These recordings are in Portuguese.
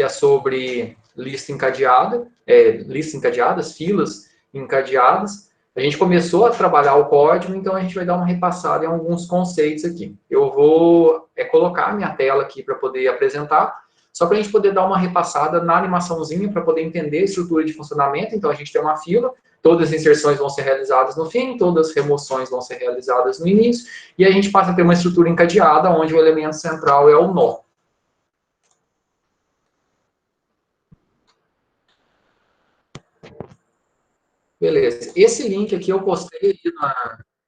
é sobre lista encadeada, listas encadeadas, filas encadeadas. A gente começou a trabalhar o código, então a gente vai dar uma repassada em alguns conceitos aqui. Eu vou colocar a minha tela aqui para poder apresentar, só para a gente poder dar uma repassada na animaçãozinha, para poder entender a estrutura de funcionamento. Então a gente tem uma fila, todas as inserções vão ser realizadas no fim, todas as remoções vão ser realizadas no início, e a gente passa a ter uma estrutura encadeada, onde o elemento central é o nó. Beleza. Esse link aqui eu postei aqui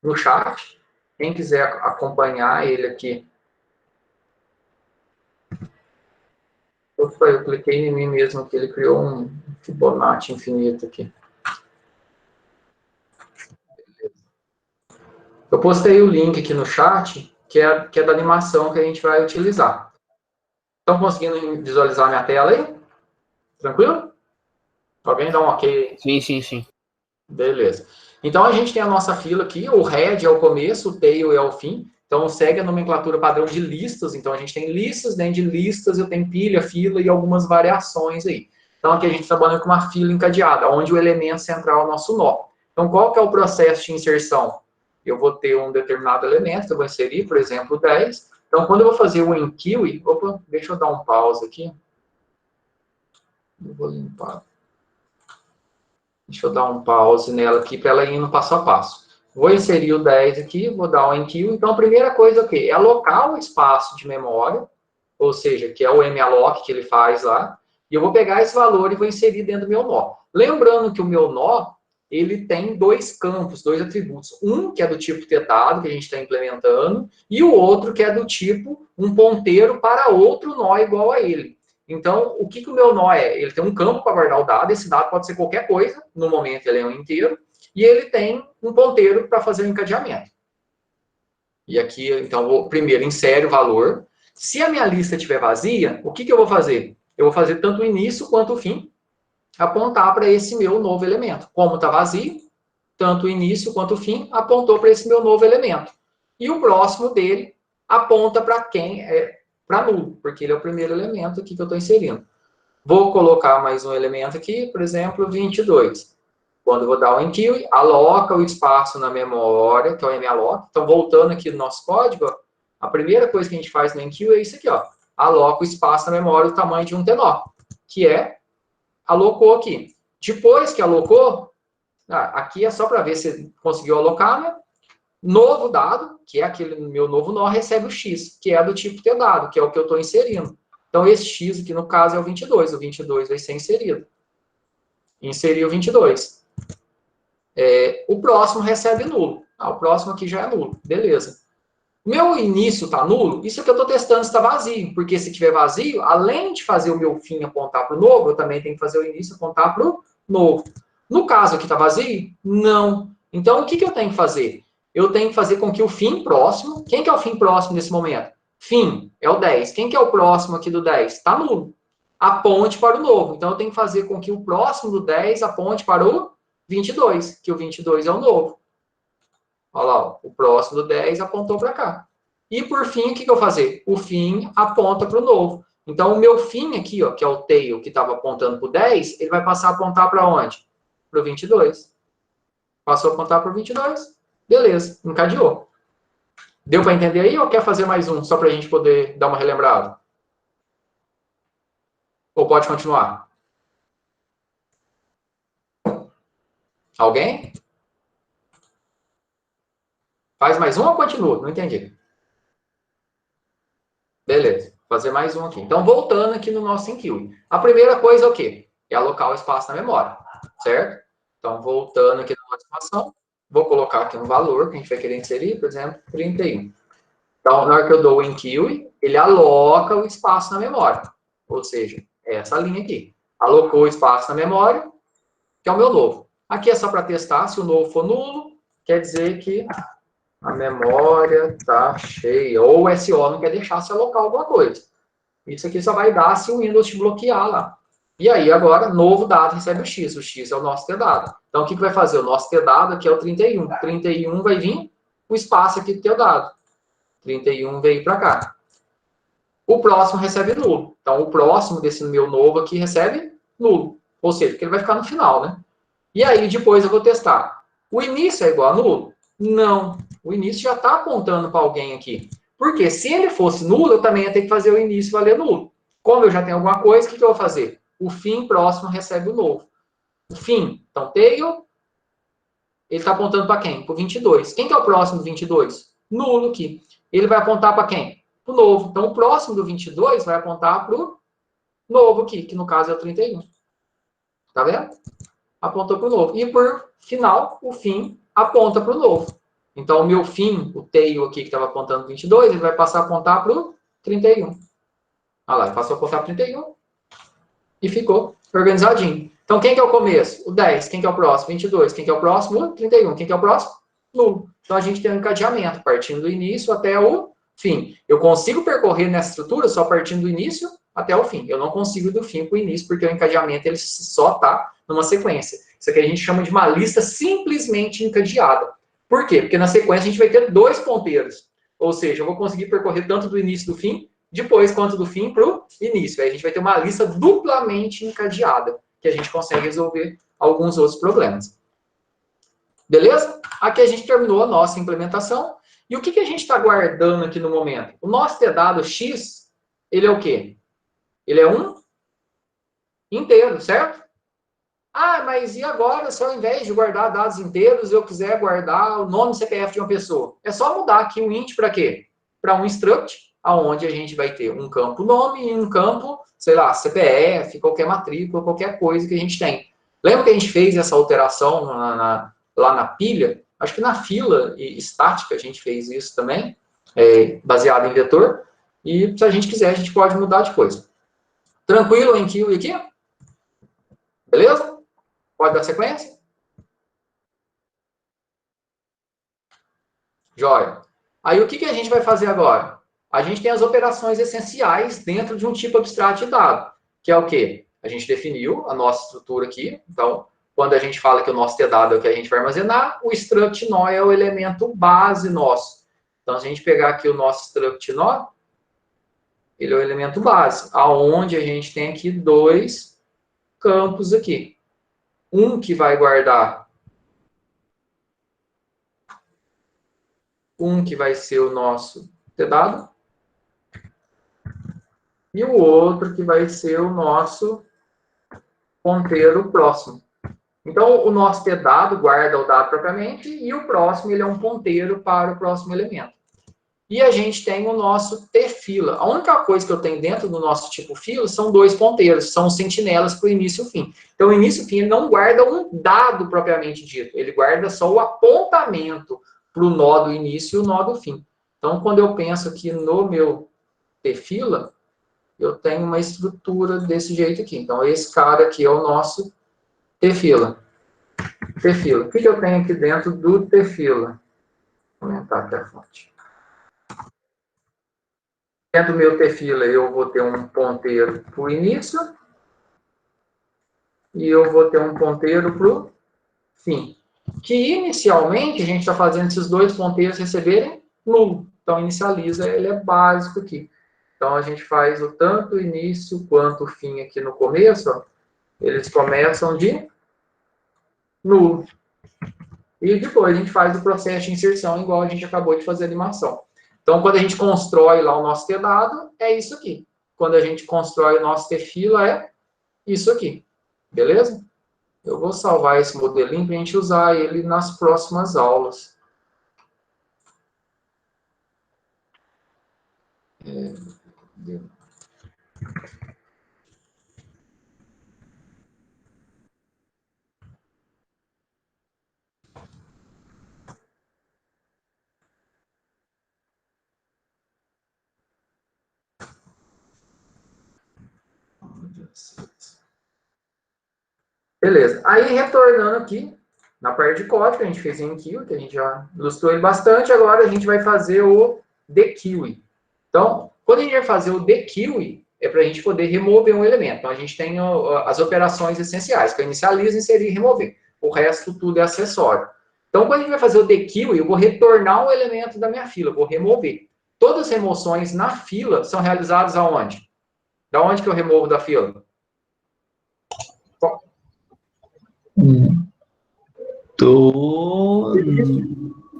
no chat. Quem quiser acompanhar ele aqui. Eu cliquei em mim mesmo aqui, ele criou um Fibonacci infinito aqui. Eu postei o link aqui no chat, que é da animação que a gente vai utilizar. Estão conseguindo visualizar minha tela aí? Tranquilo? Alguém dá um ok? Sim, sim, sim. Beleza. Então, a gente tem a nossa fila aqui, o head é o começo, o tail é o fim. Então, segue a nomenclatura padrão de listas. Então, a gente tem listas, dentro de listas eu tenho pilha, fila e algumas variações aí. Então, aqui a gente trabalha com uma fila encadeada, onde o elemento central é o nosso nó. Então, qual que é o processo de inserção? Eu vou ter um determinado elemento que eu vou inserir, por exemplo, 10. Então, quando eu vou fazer o enqueue, opa, deixa eu dar um pause aqui. Eu vou limpar. Deixa eu dar um pause nela aqui para ela ir no passo a passo. Vou inserir o 10 aqui, vou dar um enqueue. Então, a primeira coisa é alocar o espaço de memória, ou seja, que é o malloc que ele faz lá, e eu vou pegar esse valor e vou inserir dentro do meu nó. Lembrando que o meu nó, ele tem dois campos, dois atributos. Um que é do tipo tetado, que a gente está implementando, e o outro que é do tipo um ponteiro para outro nó igual a ele. Então, o que o meu nó é? Ele tem um campo para guardar o dado, esse dado pode ser qualquer coisa, no momento ele é um inteiro, e ele tem um ponteiro para fazer o encadeamento. E aqui, então, eu primeiro insere o valor. Se a minha lista estiver vazia, o que eu vou fazer? Eu vou fazer tanto o início quanto o fim, apontar para esse meu novo elemento. Como está vazio, tanto o início quanto o fim apontou para esse meu novo elemento. E o próximo dele aponta para quem é para nulo, porque ele é o primeiro elemento aqui que eu estou inserindo. Vou colocar mais um elemento aqui, por exemplo, 22. Quando eu vou dar o enqueue, aloca o espaço na memória, que é o malloc. Então, voltando aqui no nosso código, ó, a primeira coisa que a gente faz no enqueue é isso aqui, ó. Aloca o espaço na memória do tamanho de um tenó, que é alocou aqui. Depois que alocou, aqui é só para ver se conseguiu alocar, né? Novo dado, que é aquele meu novo nó, recebe o x, que é do tipo ter dado, que é o que eu estou inserindo. Então, esse x aqui, no caso, é o 22. O 22 vai ser inserido. Inseriu o 22. O próximo recebe nulo. O próximo aqui já é nulo. Beleza. Meu início está nulo, isso é que eu estou testando se está vazio. Porque se tiver vazio, além de fazer o meu fim apontar para o novo, eu também tenho que fazer o início apontar para o novo. No caso aqui está vazio? Não. Então, o que eu tenho que fazer? Eu tenho que fazer com que o fim próximo... Quem que é o fim próximo nesse momento? Fim é o 10. Quem que é o próximo aqui do 10? Está nulo. Aponte para o novo. Então, eu tenho que fazer com que o próximo do 10 aponte para o 22, que o 22 é o novo. Olha lá, o próximo do 10 apontou para cá. E, por fim, o que eu vou fazer? O fim aponta para o novo. Então, o meu fim aqui, ó, que é o tail, que estava apontando para o 10, ele vai passar a apontar para onde? Para o 22. Passou a apontar para o 22. Beleza, encadeou. Deu para entender aí ou quer fazer mais um, só para a gente poder dar uma relembrada? Ou pode continuar? Alguém? Faz mais um ou continua? Não entendi. Beleza, vou fazer mais um aqui. Então, voltando aqui no nosso enqueue. A primeira coisa é o quê? É alocar o espaço na memória, certo? Então, voltando aqui na notificação, vou colocar aqui um valor que a gente vai querer inserir, por exemplo, 31. Então, na hora que eu dou o enqueue, ele aloca o espaço na memória. Ou seja, é essa linha aqui. Alocou o espaço na memória, que é o meu novo. Aqui é só para testar, se o novo for nulo, quer dizer que a memória está cheia. Ou o SO não quer deixar se alocar alguma coisa. Isso aqui só vai dar se o Windows te bloquear lá. E aí, agora, novo dado recebe o X. O X é o nosso T-dado. Então, o que vai fazer? O nosso T-dado aqui é o 31. 31 vai vir o espaço aqui do teu dado. 31 veio para cá. o próximo recebe nulo. Então, o próximo desse meu novo aqui recebe nulo. Ou seja, que ele vai ficar no final, né? E aí, depois eu vou testar. O início é igual a nulo? Não. O início já está apontando para alguém aqui. Porque se ele fosse nulo, eu também ia ter que fazer o início valer nulo. Como eu já tenho alguma coisa, o que eu vou fazer? O fim próximo recebe o novo. O fim, então, tail, ele está apontando para quem? Para o 22. Quem que é o próximo do 22? Nulo aqui. Ele vai apontar para quem? Para o novo. Então, o próximo do 22 vai apontar para o novo aqui, que no caso é o 31. Tá vendo? Apontou para o novo. E por final, o fim aponta para o novo. Então, o meu fim, o tail aqui que estava apontando 22, ele vai passar a apontar para o 31. Olha lá, ele passou a apontar para o 31 e ficou organizadinho. Então, quem que é o começo? O 10. Quem que é o próximo? 22. Quem que é o próximo? O 31. Quem que é o próximo? Nulo. Então, a gente tem um encadeamento, partindo do início até o fim. Eu consigo percorrer nessa estrutura só partindo do início até o fim. Eu não consigo do fim para o início, porque o encadeamento ele só está numa sequência. Isso aqui a gente chama de uma lista simplesmente encadeada. Por quê? Porque na sequência a gente vai ter dois ponteiros. Ou seja, eu vou conseguir percorrer tanto do início do fim, depois quanto do fim para o início. Aí a gente vai ter uma lista duplamente encadeada, que a gente consegue resolver alguns outros problemas. Beleza? Aqui a gente terminou a nossa implementação. E o que a gente está guardando aqui no momento? O nosso dado x, ele é o quê? Ele é um inteiro, certo? Ah, mas e agora, se ao invés de guardar dados inteiros, eu quiser guardar o nome e CPF de uma pessoa? É só mudar aqui o int para quê? Para um struct, onde a gente vai ter um campo nome e um campo, sei lá, CPF, qualquer matrícula, qualquer coisa que a gente tem. Lembra que a gente fez essa alteração lá na pilha? Acho que na fila estática a gente fez isso também, baseado em vetor. E se a gente quiser, a gente pode mudar de coisa. Tranquilo em Kiwi aqui? Beleza? Pode dar sequência? Jóia. Aí o que a gente vai fazer agora? A gente tem as operações essenciais dentro de um tipo abstrato de dado, que é o quê? A gente definiu a nossa estrutura aqui. Então, quando a gente fala que o nosso tdado é o que a gente vai armazenar, o struct nó é o elemento base nosso. Então, se a gente pegar aqui o nosso struct nó, ele é o elemento base, aonde a gente tem aqui dois campos aqui. Um que vai guardar, um que vai ser o nosso tdado, e o outro que vai ser o nosso ponteiro próximo. Então, o nosso tdado guarda o dado propriamente, e o próximo ele é um ponteiro para o próximo elemento. E a gente tem o nosso tfila. A única coisa que eu tenho dentro do nosso tipo fila são dois ponteiros, são sentinelas para o início e o fim. Então, o início e o fim ele não guarda um dado propriamente dito, ele guarda só o apontamento para o nó do início e o nó do fim. Então, quando eu penso aqui no meu tfila, eu tenho uma estrutura desse jeito aqui. Então, esse cara aqui é o nosso tfila. Tfila. O que eu tenho aqui dentro do tfila? Vou aumentar aqui a fonte. Dentro do meu tfila, eu vou ter um ponteiro para o início e eu vou ter um ponteiro para o fim. Que, inicialmente, a gente está fazendo esses dois ponteiros receberem nulo. Então, inicializa, ele é básico aqui. Então, a gente faz o tanto o início quanto o fim aqui no começo, ó, eles começam de nulo. E depois a gente faz o processo de inserção, igual a gente acabou de fazer a animação. Então, quando a gente constrói lá o nosso tdado, é isso aqui. Quando a gente constrói o nosso tfila, é isso aqui. Beleza? Eu vou salvar esse modelinho para a gente usar ele nas próximas aulas. Beleza. Aí, retornando aqui, na parte de código, a gente fez em Kiwi, que a gente já ilustrou ele bastante, agora a gente vai fazer o dekiwi. Então, quando a gente vai fazer o dekiwi, é para a gente poder remover um elemento. Então, a gente tem as operações essenciais, que é inicializa, inserir e remover. O resto, tudo é acessório. Então, quando a gente vai fazer o dekiwi, eu vou retornar um elemento da minha fila, vou remover. todas as remoções na fila são realizadas aonde? Da onde que eu removo da fila? Do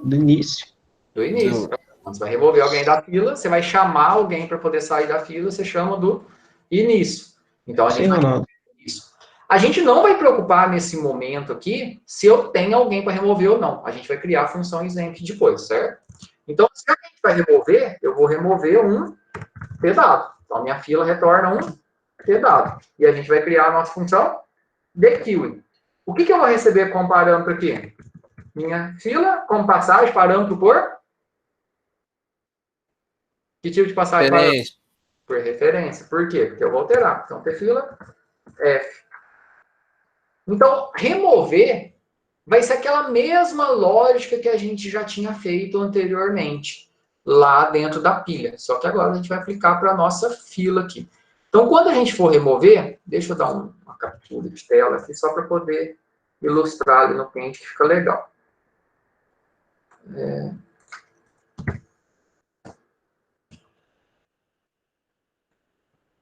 início. Do início. Você vai remover alguém da fila, você vai chamar alguém para poder sair da fila, você chama do início. Então, a gente vai remover isso. A gente não vai preocupar nesse momento aqui se eu tenho alguém para remover ou não. A gente vai criar a função exempt depois, certo? Então, se a gente vai remover, eu vou remover um T-dado. Então, minha fila retorna um T-dado. E a gente vai criar a nossa função deQueue. O que eu vou receber como parâmetro aqui? Minha fila, como passagem, parâmetro por? Que tipo de passagem? Referência. Por referência. Por quê? Porque eu vou alterar. Então, T-fila, F. Então, remover vai ser aquela mesma lógica que a gente já tinha feito anteriormente, lá dentro da pilha. Só que agora a gente vai aplicar para a nossa fila aqui. Então, quando a gente for remover, deixa eu dar uma captura de tela aqui, só para poder ilustrar ali no Paint, que fica legal.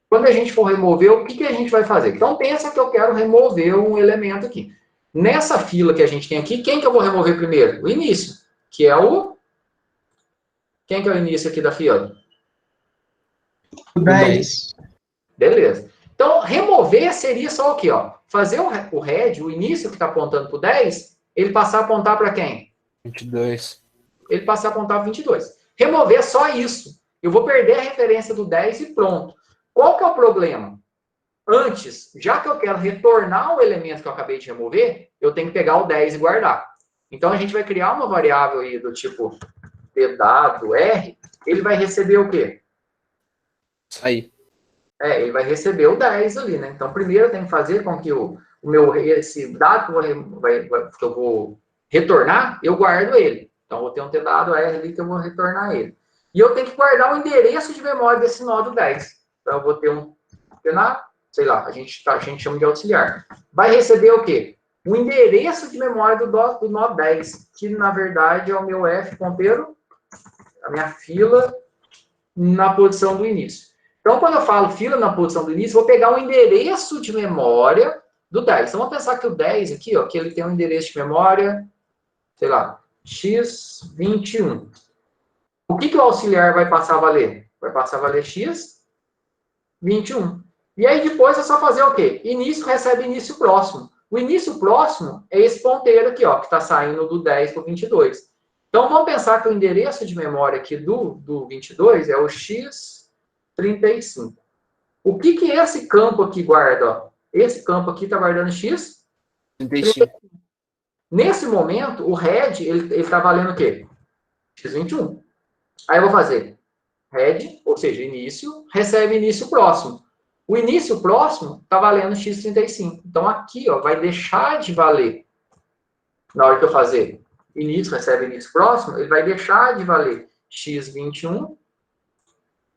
Quando a gente for remover, o que a gente vai fazer? Então, pensa que eu quero remover um elemento aqui. Nessa fila que a gente tem aqui, quem que eu vou remover primeiro? O início, que é o... Quem que é o início aqui da fila? O 10. Beleza. Então, remover seria só o quê? Ó? Fazer o head, o início que está apontando para o 10, ele passar a apontar para quem? 22. Ele passar a apontar para 22. Remover é só isso. Eu vou perder a referência do 10 e pronto. Qual que é o problema? Antes, já que eu quero retornar o elemento que eu acabei de remover, eu tenho que pegar o 10 e guardar. Então, a gente vai criar uma variável aí do tipo dado R, ele vai receber o quê? Sair. Ele vai receber o 10 ali, né? Então, primeiro eu tenho que fazer com que esse dado que eu vou retornar, eu guardo ele. Então, eu vou ter um dado R ali que eu vou retornar ele. E eu tenho que guardar o endereço de memória desse nó do 10. Então, eu vou ter sei lá, a gente chama de auxiliar. Vai receber o quê? O endereço de memória do nó 10, que, na verdade, é o meu F ponteiro, a minha fila, na posição do início. Então, quando eu falo fila na posição do início, vou pegar o endereço de memória do 10. Então, vamos pensar que o 10 aqui, ó, que ele tem um endereço de memória, sei lá, x21. O que o auxiliar vai passar a valer? Vai passar a valer x21. E aí, depois, é só fazer o quê? Início recebe início próximo. O início próximo é esse ponteiro aqui, ó, que está saindo do 10 para o 22. Então, vamos pensar que o endereço de memória aqui do 22 é o x35. O que esse campo aqui guarda? Ó? Esse campo aqui está guardando x? 35. Nesse momento, o head, ele está valendo o quê? x21. Aí eu vou fazer head, ou seja, início, recebe início próximo. O início próximo está valendo x35. Então, aqui, ó, vai deixar de valer. Na hora que eu fazer início, recebe início próximo, ele vai deixar de valer x21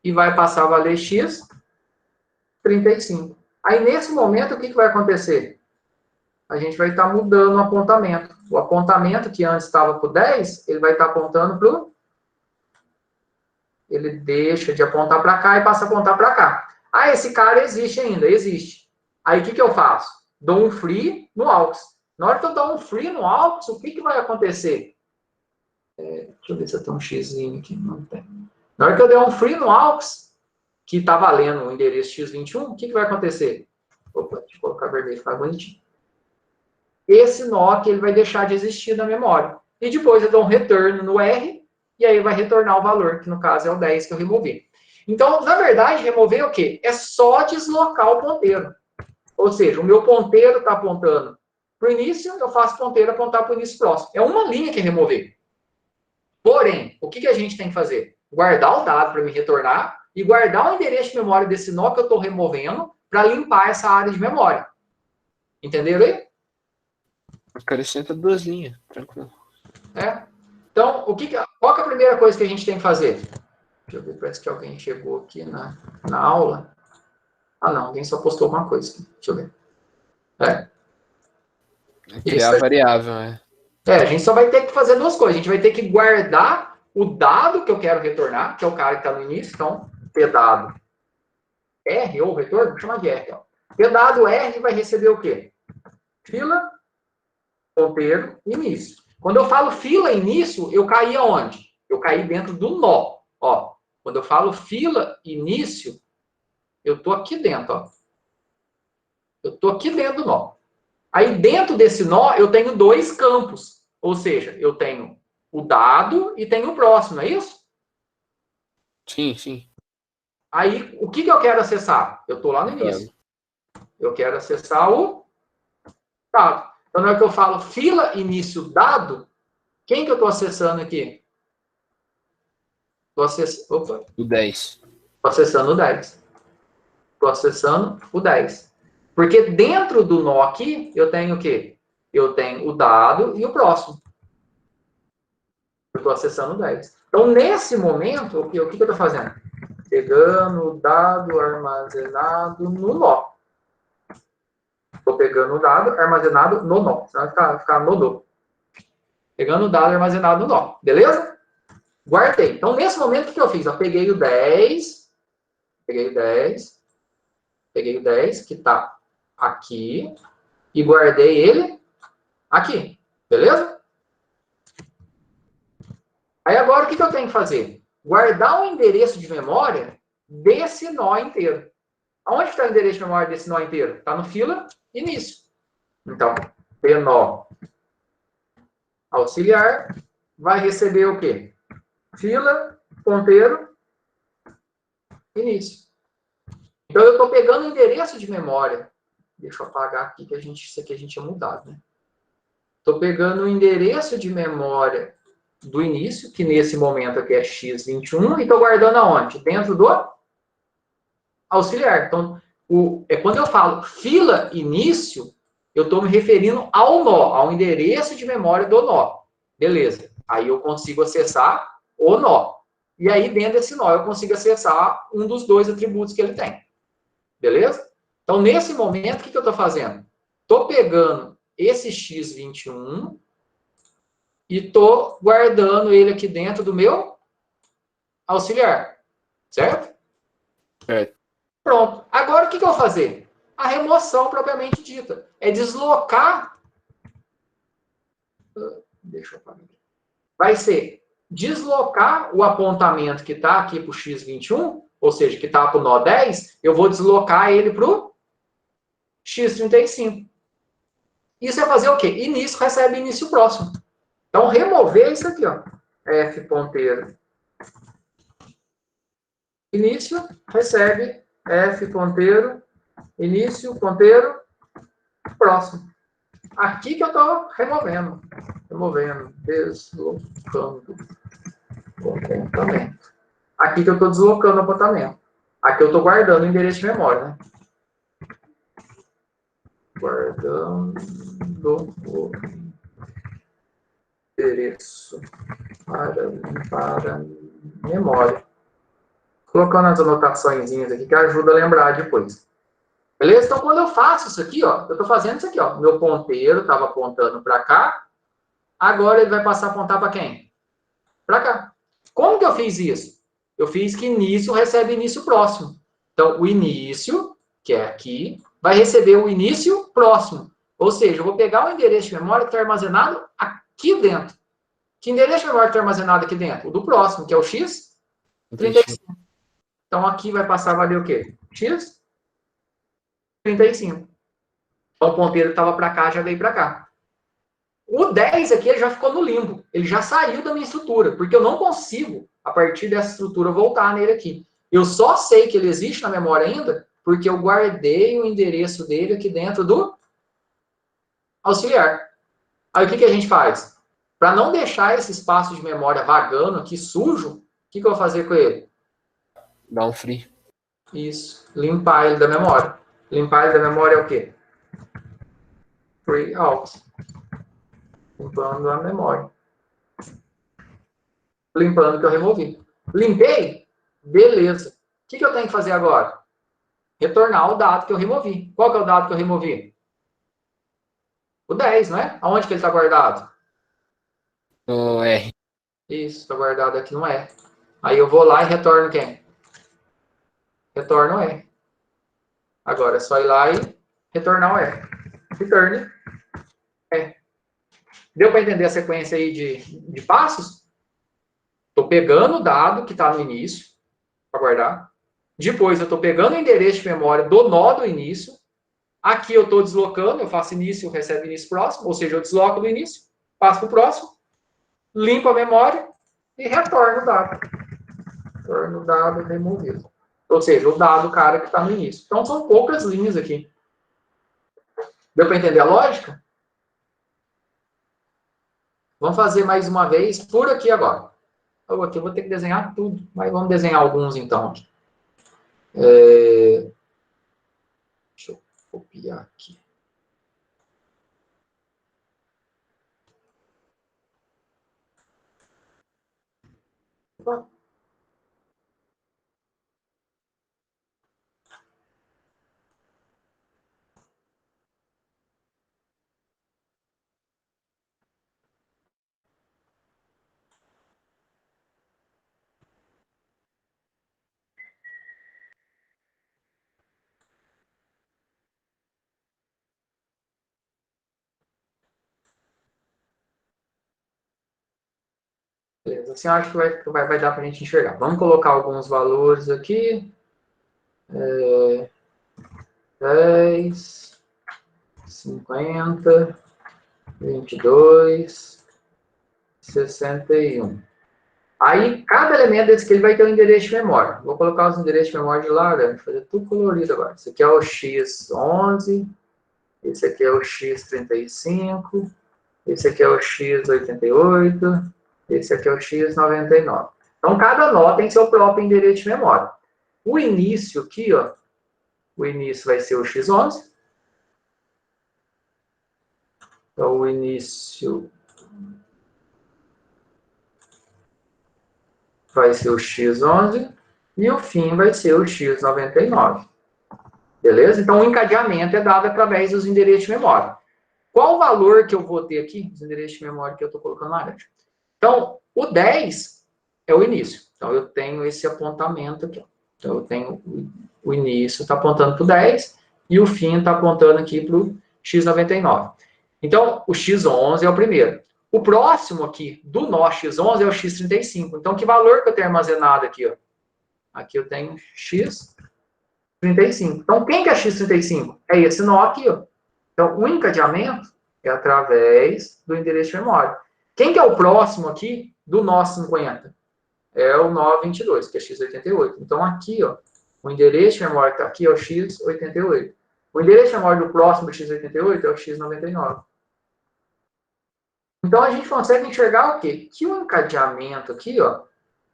e vai passar a valer x35. Aí, nesse momento, o que vai acontecer? A gente vai estar mudando o apontamento. O apontamento que antes estava para o 10, ele vai estar apontando para o... Ele deixa de apontar para cá e passa a apontar para cá. Ah, esse cara existe ainda, existe. Aí, o que eu faço? Dou um free no aux. Na hora que eu dar um free no aux, o que vai acontecer? Deixa eu ver se eu tenho um xzinho aqui. Não tem. Na hora que eu der um free no aux, que está valendo o endereço x21, o que vai acontecer? Opa, deixa eu colocar vermelho, ficar bonitinho. Esse nó aqui, ele vai deixar de existir na memória. E depois eu dou um return no R, e aí vai retornar o valor, que no caso é o 10 que eu removi. Então, na verdade, remover é o quê? É só deslocar o ponteiro. Ou seja, o meu ponteiro está apontando para o início, eu faço o ponteiro apontar para o início próximo. É uma linha que é remover. Porém, o que a gente tem que fazer? Guardar o dado para me retornar e guardar o endereço de memória desse nó que eu estou removendo para limpar essa área de memória. Entenderam aí? Acrescenta 2 linhas, tranquilo. Então, qual que é a primeira coisa que a gente tem que fazer? Deixa eu ver, parece que alguém chegou aqui na aula. Ah, não, alguém só postou alguma coisa aqui. Deixa eu ver. Criar variável, né? A gente só vai ter que fazer duas coisas. A gente vai ter que guardar o dado que eu quero retornar, que é o cara que está no início, então, P dado R, ou retorno, vou chamar de R. Ó. P dado R vai receber o quê? Fila, ponteiro, início. Quando eu falo fila, início, eu caí aonde? Eu caí dentro do nó. Ó, quando eu falo fila, início, eu estou aqui dentro. Ó. Eu estou aqui dentro do nó. Aí, dentro desse nó, eu tenho dois campos. Ou seja, eu tenho o dado e tenho o próximo, é isso? Sim, sim. Aí, o que eu quero acessar? Eu estou lá no início. Eu quero acessar o dado. Então, na hora que eu falo fila, início, dado, quem que eu estou acessando aqui? Estou acessando... O 10. Estou acessando o 10. Estou acessando o 10. Porque dentro do nó aqui, eu tenho o quê? Eu tenho o dado e o próximo. Eu estou acessando o 10. Então, nesse momento, o que eu estou fazendo? Pegando o dado armazenado no nó. Estou pegando o dado armazenado no nó. Senão vai ficar no nó. Pegando o dado armazenado no nó. Beleza? Guardei. Então, nesse momento, o que eu fiz? Eu peguei o 10. Peguei o 10. Peguei o 10, que está aqui. E guardei ele aqui. Beleza? Aí, agora, o que eu tenho que fazer? Guardar o endereço de memória desse nó inteiro. Aonde está o endereço de memória desse nó inteiro? Está no fila início. Então, nó auxiliar vai receber o quê? Fila, ponteiro, início. Então, eu estou pegando o endereço de memória. Deixa eu apagar aqui, que isso aqui a gente tinha mudado, né? Estou pegando o endereço de memória do início, que nesse momento aqui é x21, e estou guardando aonde? Dentro do auxiliar. Então, quando eu falo fila início, eu estou me referindo ao nó, ao endereço de memória do nó. Beleza. Aí eu consigo acessar o nó. E aí, dentro desse nó, eu consigo acessar um dos dois atributos que ele tem. Beleza? Então, nesse momento, o que eu estou fazendo? Estou pegando esse x21 e estou guardando ele aqui dentro do meu auxiliar. Certo? Certo. Pronto. Agora, o que eu vou fazer? A remoção propriamente dita. É deslocar... Deixa eu apagar. Vai ser deslocar o apontamento que está aqui para o x21, ou seja, que está para o nó 10, eu vou deslocar ele para o x35. Isso é fazer o quê? Início recebe início próximo. Então, remover isso aqui, ó. F ponteiro. Início recebe F ponteiro, início, ponteiro, próximo. Aqui que eu estou removendo. Removendo, deslocando o apontamento. Aqui que eu estou deslocando o apontamento. Aqui eu estou guardando o endereço de memória, né? Guardando o endereço para memória. Colocando as anotações aqui que ajuda a lembrar depois. Beleza? Então, quando eu faço isso aqui, ó, eu estou fazendo isso aqui, ó. Meu ponteiro estava apontando para cá. Agora ele vai passar a apontar para quem? Para cá. Como que eu fiz isso? Eu fiz que início recebe início próximo. Então, o início, que é aqui, vai receber o início próximo. Ou seja, eu vou pegar o endereço de memória que está armazenado aqui dentro. Que endereço de memória está armazenado aqui dentro? O do próximo, que é o x35. Então, aqui vai passar a valer o quê? x35. Então, o ponteiro estava para cá, já veio para cá. O 10 aqui, ele já ficou no limbo. Ele já saiu da minha estrutura, porque eu não consigo, a partir dessa estrutura, voltar nele aqui. Eu só sei que ele existe na memória ainda, porque eu guardei o endereço dele aqui dentro do auxiliar. Aí, o que a gente faz? Para não deixar esse espaço de memória vagando aqui, sujo, o que eu vou fazer com ele? Dá um free. Isso. Limpar ele da memória. Limpar ele da memória é o quê? Free out. Limpando a memória. Limpando o que eu removi. Limpei? Beleza. O que eu tenho que fazer agora? Retornar o dado que eu removi. Qual que é o dado que eu removi? O 10, não é? Aonde que ele está guardado? O R. Isso, está guardado aqui no R. Aí eu vou lá e retorno quem? Retorno o R. Agora é só ir lá e retornar o R. Return R. Deu para entender a sequência aí de passos? Estou pegando o dado que está no início, para guardar. Depois eu estou pegando o endereço de memória do nó do início. Aqui eu estou deslocando, eu faço início, recebe início próximo, ou seja, eu desloco do início, passo para o próximo, limpo a memória e retorno o dado. Retorno o dado removido. Ou seja, o dado cara que está no início. Então são poucas linhas aqui. Deu para entender a lógica? Vamos fazer mais uma vez por aqui agora. Aqui eu vou ter que desenhar tudo, mas vamos desenhar alguns então. Deixa eu copiar aqui. Beleza, assim eu acho que vai dar para a gente enxergar. Vamos colocar alguns valores aqui. 10, 50, 22, 61. Aí, cada elemento desse aqui ele vai ter um endereço de memória. Vou colocar os endereços de memória de laranja, fazer tudo colorido agora. Esse aqui é o X11, esse aqui é o X35, esse aqui é o X88, esse aqui é o X99. Então, cada nó tem seu próprio endereço de memória. O início aqui, ó, o início vai ser o X11. Então, o início vai ser o X11 e o fim vai ser o X99. Beleza? Então, o encadeamento é dado através dos endereços de memória. Qual o valor que eu vou ter aqui? Os endereços de memória que eu estou colocando laranja. Então, o 10 é o início. Então, eu tenho esse apontamento aqui. Então, eu tenho o início está apontando para o 10 e o fim está apontando aqui para o X99. Então, o X11 é o primeiro. O próximo aqui do nó X11 é o X35. Então, que valor que eu tenho armazenado aqui? Ó? Aqui eu tenho X35. Então, quem que é X35? É esse nó aqui. Ó. Então, o encadeamento é através do endereço de memória. Quem que é o próximo aqui do nó 50? É o nó 22, que é X88. Então, aqui, ó, o endereço de memória que está aqui é o X88. O endereço de memória do próximo X88 é o X99. Então, a gente consegue enxergar o quê? Que o encadeamento aqui, ó,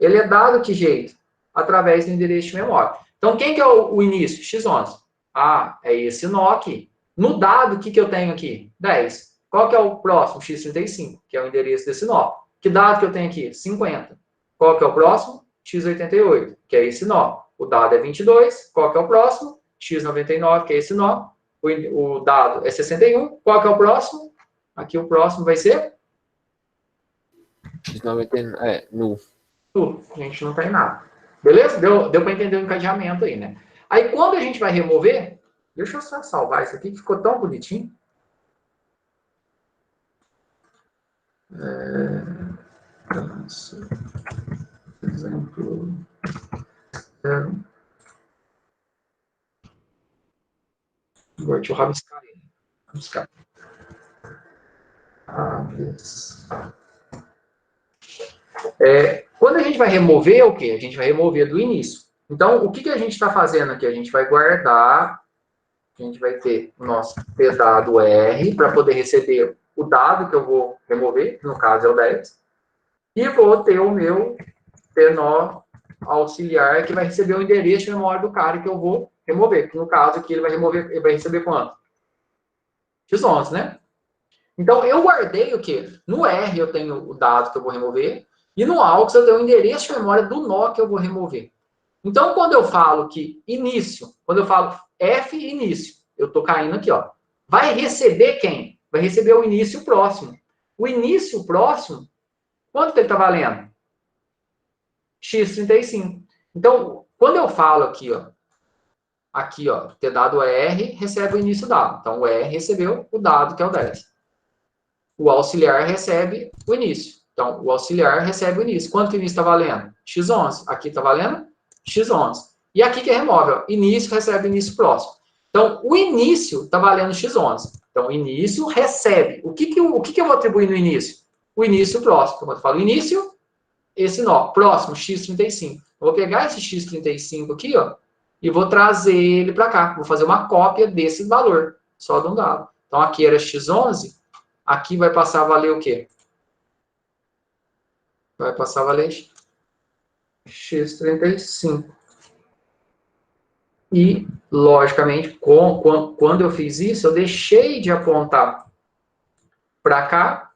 ele é dado que jeito? Através do endereço de memória. Então, quem que é o início? X11. Ah, é esse nó aqui. No dado, o que eu tenho aqui? 10. Qual que é o próximo? X35, que é o endereço desse nó. Que dado que eu tenho aqui? 50. Qual que é o próximo? X88, que é esse nó. O dado é 22. Qual que é o próximo? X99, que é esse nó. O dado é 61. Qual que é o próximo? Aqui o próximo vai ser? X99, nu. A gente não tem nada. Beleza? Deu para entender o encadeamento aí, né? Aí, quando a gente vai remover... Deixa eu só salvar isso aqui, que ficou tão bonitinho. Exemplo... Agora, deixa eu rabiscar ele. Rabiscar. Quando a gente vai remover, o quê? A gente vai remover do início. Então, o que a gente está fazendo aqui? A gente vai guardar, a gente vai ter o nosso dado R para poder receber o dado que eu vou remover, que no caso é o 10, e vou ter o meu nó auxiliar que vai receber o endereço de memória do cara que eu vou remover, que no caso aqui ele vai receber quanto? X11, né? Então, eu guardei o quê? No R eu tenho o dado que eu vou remover, e no AUX eu tenho o endereço de memória do nó que eu vou remover. Então, quando eu falo que início, quando eu falo F início, eu estou caindo aqui, ó. Vai receber quem? Vai receber o início próximo. O início próximo, Quanto que ele está valendo? X35. Então, quando eu falo aqui, ó, ter dado R, recebe o início dado. Então, o R recebeu o dado, que é o 10. O auxiliar recebe o início. Então, o auxiliar recebe o início. Quanto que o início está valendo? X11. Aqui está valendo X11. E aqui que é remove, ó, início recebe início próximo. Então, o início está valendo X11. Então, o início recebe. O que eu vou atribuir no início? O início próximo. Quando eu falo início, esse nó. Próximo, X35. Eu vou pegar esse X35 aqui, ó, e vou trazer ele para cá. Vou fazer uma cópia desse valor, só de um dado. Então, aqui era X11. Aqui vai passar a valer o quê? Vai passar a valer X35. E, logicamente, quando eu fiz isso, eu deixei de apontar para cá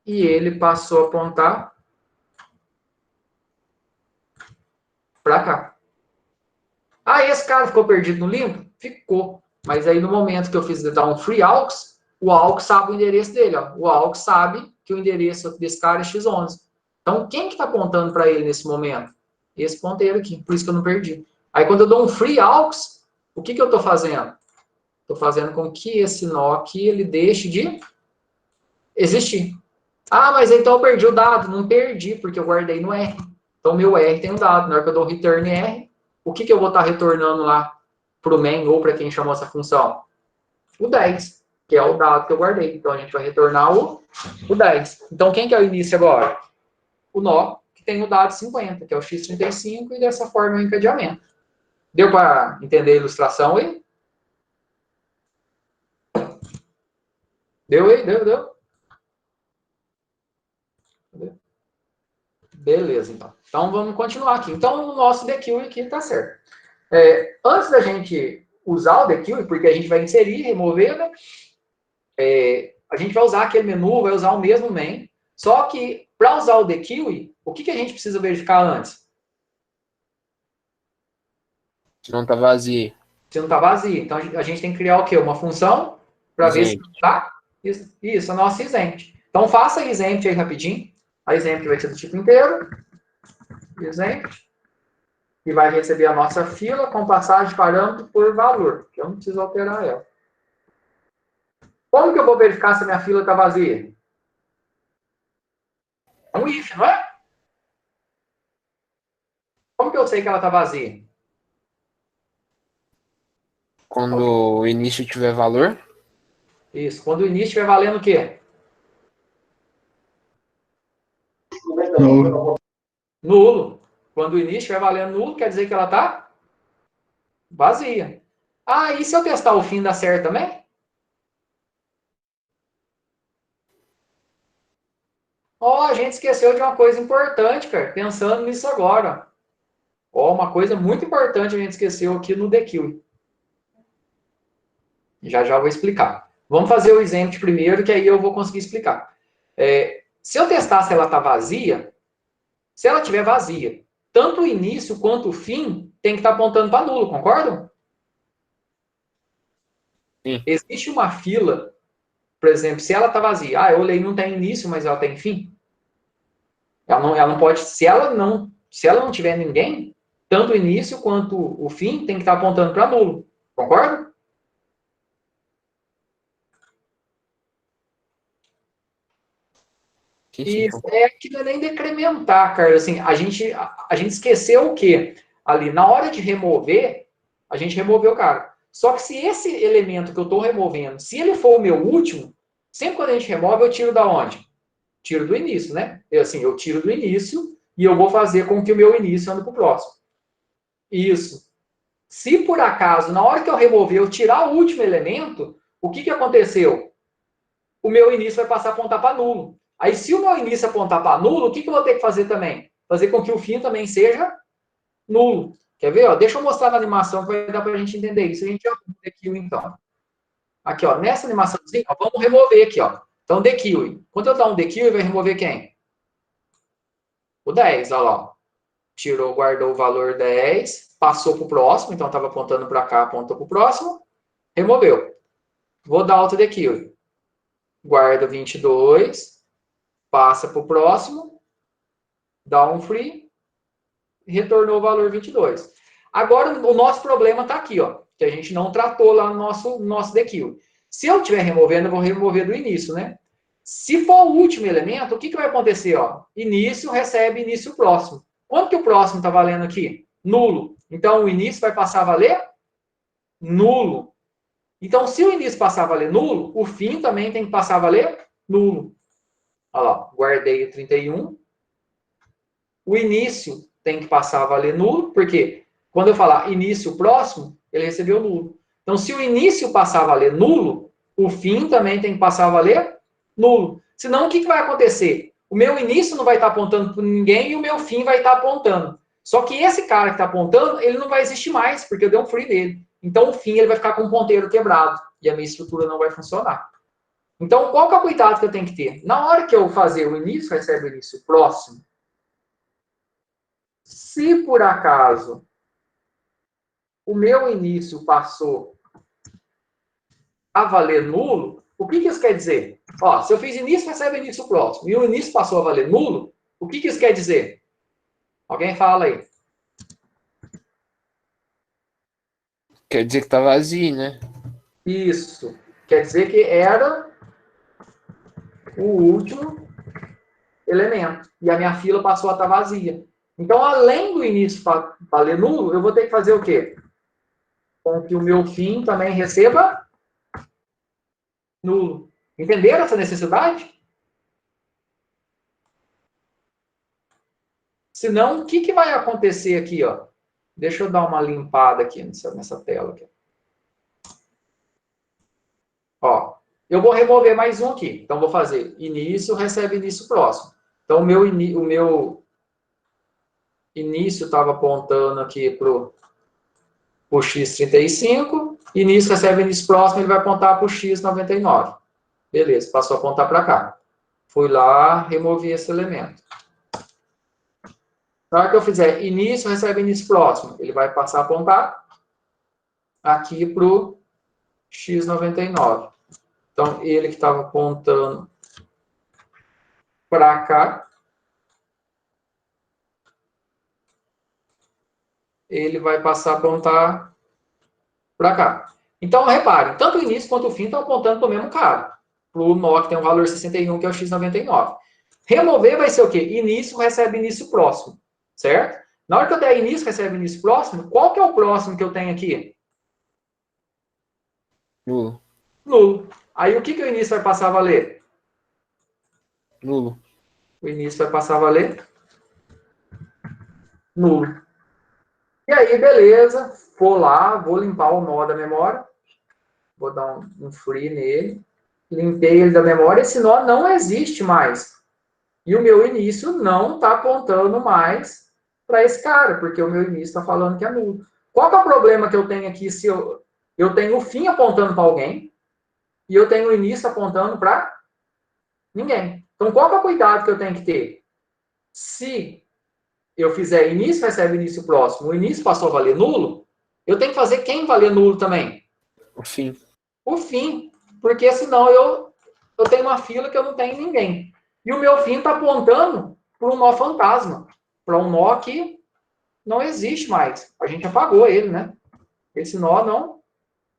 e ele passou a apontar para cá. Ah, esse cara ficou perdido no limbo? Ficou. Mas aí, no momento que eu fiz dar um free aux, o aux sabe o endereço dele. Ó. O aux sabe que o endereço desse cara é X11. Então, quem que está apontando para ele nesse momento? Esse ponteiro aqui. Por isso que eu não perdi. Aí, quando eu dou um free aux, o que eu estou fazendo? Estou fazendo com que esse nó aqui, ele deixe de existir. Ah, mas então eu perdi o dado. Não perdi, porque eu guardei no R. Então, meu R tem um dado. Na hora que eu dou return R, o que eu vou estar retornando lá para o main ou para quem chamou essa função? O 10, que é o dado que eu guardei. Então, a gente vai retornar o 10. Então, quem que é o início agora? O nó, que tem o dado 50, que é o X35, e dessa forma é o encadeamento. Deu para entender a ilustração aí? Deu aí? Deu? Beleza, então. Então, vamos continuar aqui. Então, o nosso DQ aqui está certo. Antes da gente usar o DQ, porque a gente vai inserir, remover, né? A gente vai usar aquele menu, vai usar o mesmo main, só que para usar o DQ, o que a gente precisa verificar antes? Se não tá vazio. Se não está vazio. Então, a gente tem que criar o quê? Uma função para ver se está. Isso, a nossa exempt. Então, faça a exempt aí rapidinho. A exempt vai ser do tipo inteiro. Exempt. E vai receber a nossa fila com passagem de parâmetro por valor, que eu não preciso alterar ela. Como que eu vou verificar se a minha fila está vazia? É um if, não é? Como que eu sei que ela está vazia? Quando o início tiver valor? Isso. Quando o início estiver valendo o quê? Nulo. Nulo. Quando o início estiver valendo nulo, quer dizer que ela está vazia. Ah, e se eu testar o fim, dá certo também? A gente esqueceu de uma coisa importante, cara. Pensando nisso agora. Uma coisa muito importante a gente esqueceu aqui no DQ. Já vou explicar. Vamos fazer o exemplo primeiro, que aí eu vou conseguir explicar. Se eu testar se ela está vazia, se ela estiver vazia, tanto o início quanto o fim tem que estar apontando para nulo, concordam? Sim. Existe uma fila, por exemplo, se ela está vazia, eu olhei, não tem início, mas ela tem fim. Ela não pode, se ela não tiver ninguém, tanto o início quanto o fim tem que estar apontando para nulo, concorda? E que não é nem decrementar, Carlos. Assim, a gente esqueceu o quê? Ali, na hora de remover, a gente removeu o cara. Só que se esse elemento que eu estou removendo, se ele for o meu último, sempre quando a gente remove, eu tiro da onde? Tiro do início, né? Eu tiro do início e eu vou fazer com que o meu início ande para o próximo. Isso. Se por acaso, na hora que eu remover, eu tirar o último elemento, o que aconteceu? O meu início vai passar a apontar para nulo. Aí, se o meu início apontar para nulo, o que eu vou ter que fazer também? Fazer com que o fim também seja nulo. Quer ver? Deixa eu mostrar na animação que vai dar para a gente entender isso. A gente já aqui, então. Aqui, nessa animaçãozinha, vamos remover aqui, Então, DQ. Quando eu dar um DQ, vai remover quem? O 10, olha lá. Tirou, guardou o valor 10, passou para o próximo, então estava apontando para cá, apontou para o próximo, removeu. Vou dar Alt DQ. Guarda 22, passa para o próximo, dá um free, retornou o valor 22. Agora, o nosso problema está aqui, ó, que a gente não tratou lá no nosso DQ. Se eu estiver removendo, eu vou remover do início, né? Se for o último elemento, o que vai acontecer? Ó? Início recebe início próximo. Quanto que o próximo está valendo aqui? Nulo. Então, o início vai passar a valer nulo. Então, se o início passar a valer nulo, o fim também tem que passar a valer nulo. Olha lá, guardei o 31. O início tem que passar a valer nulo, porque quando eu falar início próximo, ele recebeu nulo. Então, se o início passar a valer nulo, o fim também tem que passar a valer nulo. Senão, o que vai acontecer? O meu início não vai estar apontando para ninguém e o meu fim vai estar apontando. Só que esse cara que está apontando, ele não vai existir mais, porque eu dei um free nele. Então, o fim ele vai ficar com um ponteiro quebrado e a minha estrutura não vai funcionar. Então, qual que é o cuidado que eu tenho que ter? Na hora que eu fazer o início, recebe o início próximo. Se por acaso o meu início passou a valer nulo, o que isso quer dizer? Ó, se eu fiz início, recebe início próximo, e o início passou a valer nulo, o que isso quer dizer? Alguém fala aí. Quer dizer que tá vazio, né? Isso. Quer dizer que era o último elemento. E a minha fila passou a estar vazia. Então, além do início valer nulo, eu vou ter que fazer o quê? Com que o meu fim também receba nulo. Entenderam essa necessidade? Senão, o que vai acontecer aqui, ó? Deixa eu dar uma limpada aqui nessa tela. Aqui. Ó, eu vou remover mais um aqui. Então, vou fazer início, recebe início próximo. Então, o meu início estava apontando aqui para o x35. Início, recebe início próximo, ele vai apontar para o x99. Beleza, passou a apontar para cá. Fui lá, removi esse elemento. Na hora que eu fizer início, recebe início próximo, ele vai passar a apontar aqui para o x99. Então, ele que estava apontando para cá, ele vai passar a apontar para cá. Então, repare, tanto o início quanto o fim estão apontando para o mesmo cara. Para o nó que tem um valor 61, que é o x99. Remover vai ser o quê? Início recebe início próximo, certo? Na hora que eu der início recebe início próximo, qual que é o próximo que eu tenho aqui? Nulo. Nulo. Aí o que o início vai passar a valer? Nulo. O início vai passar a valer nulo. E aí, beleza. Vou lá, vou limpar o nó da memória. Vou dar um free nele. Limpei ele da memória. Esse nó não existe mais. E o meu início não está apontando mais para esse cara, porque o meu início está falando que é nulo. Qual que é o problema que eu tenho aqui se eu tenho o fim apontando para alguém e eu tenho o início apontando para ninguém? Então, qual que é o cuidado que eu tenho que ter? Se eu fizer início, recebe início próximo, o início passou a valer nulo, eu tenho que fazer quem valer nulo também? O fim. O fim. Porque senão eu tenho uma fila que eu não tenho ninguém. E o meu fim está apontando para um nó fantasma. Para um nó que não existe mais. A gente apagou ele, né? Esse nó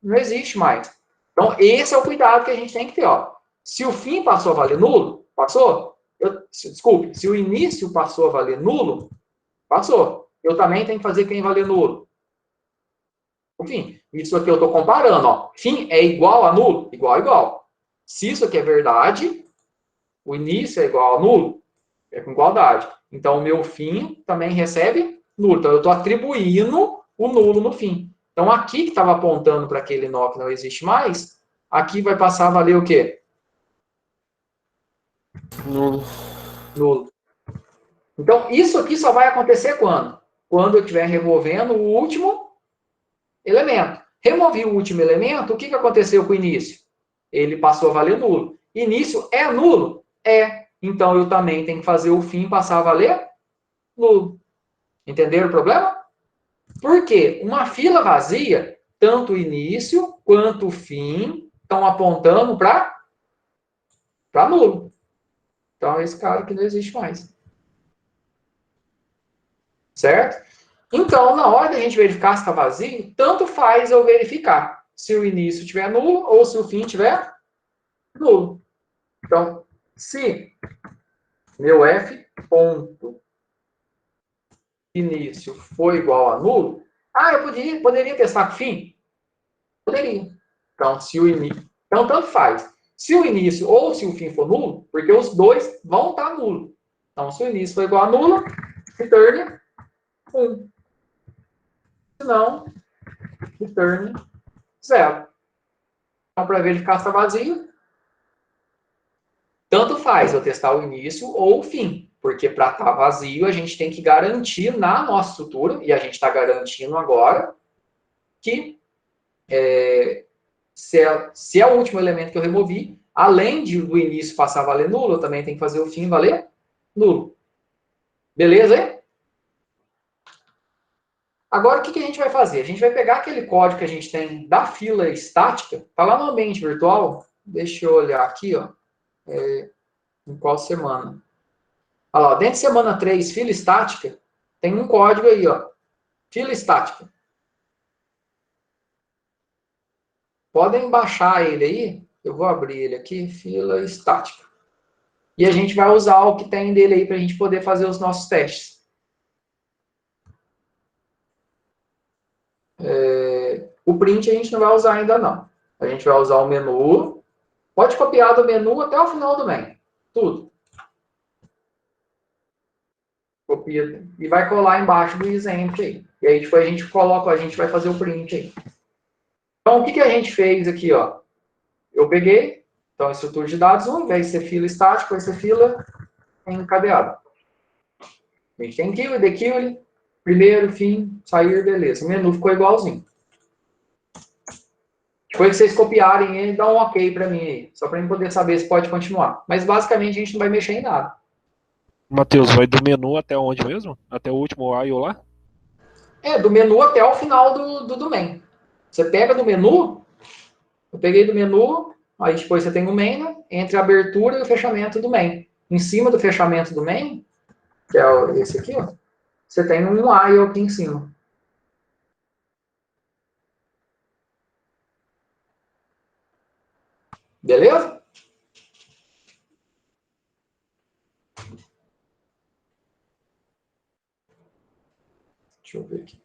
não existe mais. Então, esse é o cuidado que a gente tem que ter. Ó. Se o fim passou a valer nulo, passou? Desculpe, se o início passou a valer nulo, passou. Eu também tenho que fazer quem valer nulo. Enfim, isso aqui eu estou comparando. Ó. Fim é igual a nulo? Igual, igual. Se isso aqui é verdade, o início é igual a nulo, é com igualdade. Então, o meu fim também recebe nulo. Então, eu estou atribuindo o nulo no fim. Então, aqui que estava apontando para aquele nó que não existe mais, aqui vai passar a valer o quê? Nulo. Nulo. Então, isso aqui só vai acontecer quando? Quando eu estiver removendo o último elemento. Removi o último elemento, o que aconteceu com o início? Ele passou a valer nulo. Início é nulo? É. Então, eu também tenho que fazer o fim passar a valer nulo. Entenderam o problema? Por quê? Uma fila vazia, tanto o início quanto o fim estão apontando para nulo. Então, esse cara aqui não existe mais. certo? Então, na hora da gente verificar se está vazio, tanto faz eu verificar se o início estiver nulo ou se o fim estiver nulo. Então, se meu f ponto início for igual a nulo, eu poderia testar com o fim? Poderia. Então, se o início... Então, tanto faz. Se o início ou se o fim for nulo, porque os dois vão estar nulo. Então, se o início for igual a nulo, return 1. Se não, return 0. Então, para verificar se está vazio, tanto faz eu testar o início ou o fim. Porque para estar vazio, a gente tem que garantir na nossa estrutura, e a gente está garantindo agora, que se é o último elemento que eu removi, além do início passar a valer nulo, eu também tenho que fazer o fim valer nulo. Beleza aí? Agora, o que a gente vai fazer? A gente vai pegar aquele código que a gente tem da fila estática, está lá no ambiente virtual, deixa eu olhar aqui, ó, em qual semana. Olha lá, dentro de semana 3, fila estática, tem um código aí, ó, fila estática. Podem baixar ele aí, eu vou abrir ele aqui, fila estática. E a gente vai usar o que tem dele aí para a gente poder fazer os nossos testes. O print a gente não vai usar ainda não. A gente vai usar o menu. Pode copiar do menu até o final do main. Tudo. Copia e vai colar embaixo do exemplo aí. E aí depois a gente coloca, a gente vai fazer o print aí. Então o que a gente fez aqui, ó? Eu peguei, então estrutura de dados 1, ao invés de ser fila estática, vai ser fila encadeada. A gente tem kill, dekill, primeiro, fim, sair, beleza. O menu ficou igualzinho. Depois que vocês copiarem ele, dá um ok para mim aí. Só para eu poder saber se pode continuar. Mas basicamente a gente não vai mexer em nada. Matheus, vai do menu até onde mesmo? Até o último IO lá? Do menu até o final do main. Você pega do menu, eu peguei do menu, aí depois você tem o main, né? Entre a abertura e o fechamento do main. Em cima do fechamento do main, que é esse aqui, ó, você tem um IO aqui em cima. Beleza? Deixa eu ver aqui.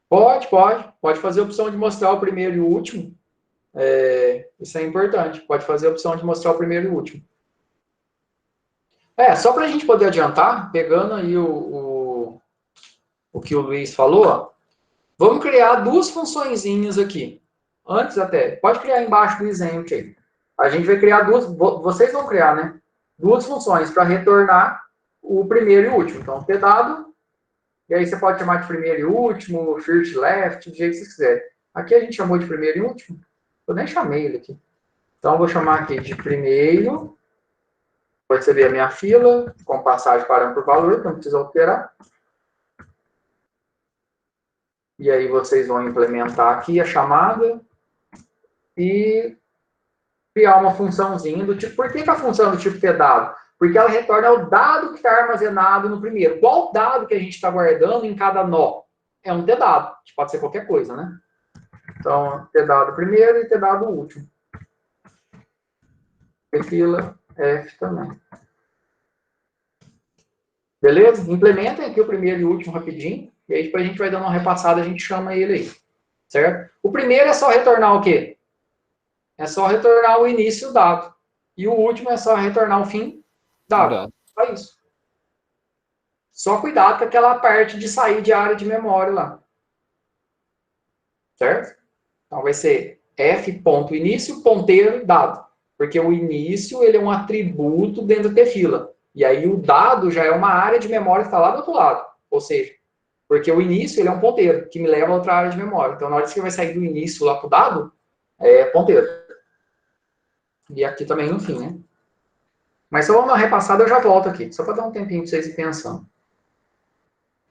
Pode fazer a opção de mostrar o primeiro e o último. Isso é importante. Pode fazer a opção de mostrar o primeiro e o último. Só para a gente poder adiantar, pegando aí o que o Luiz falou, ó, vamos criar duas funçõezinhas aqui. Antes até, pode criar embaixo do exemplo aí. A gente vai criar duas, vocês vão criar, né? Duas funções para retornar o primeiro e o último. Então, ter dado, e aí você pode chamar de primeiro e último, first left, do jeito que vocês quiserem. Aqui a gente chamou de primeiro e último. Eu nem chamei ele aqui. Então, eu vou chamar aqui de primeiro. Vou receber a minha fila, com passagem parando por valor, que não precisa alterar. E aí vocês vão implementar aqui a chamada e criar uma funçãozinha do tipo... Por que a função do tipo ter dado? Porque ela retorna o dado que está armazenado no primeiro. Qual dado que a gente está guardando em cada nó? É um ter dado. Pode ser qualquer coisa, né? Então, ter dado o primeiro e ter dado o último. E fila F também. Beleza? Implementem aqui o primeiro e o último rapidinho. E aí depois a gente vai dando uma repassada, a gente chama ele aí. Certo? O primeiro é só retornar o quê? É só retornar o início dado. E o último é só retornar o fim dado. Só isso. Só cuidado com aquela parte de sair de área de memória lá. Certo? Então vai ser f.início, ponteiro, dado. Porque o início ele é um atributo dentro da fila. E aí o dado já é uma área de memória que está lá do outro lado. Ou seja, porque o início ele é um ponteiro, que me leva a outra área de memória. Então, na hora que você vai sair do início lá para o dado, é ponteiro. E aqui também no fim, né? Mas só vamos dar uma repassada, eu já volto aqui. Só para dar um tempinho para vocês ir pensando.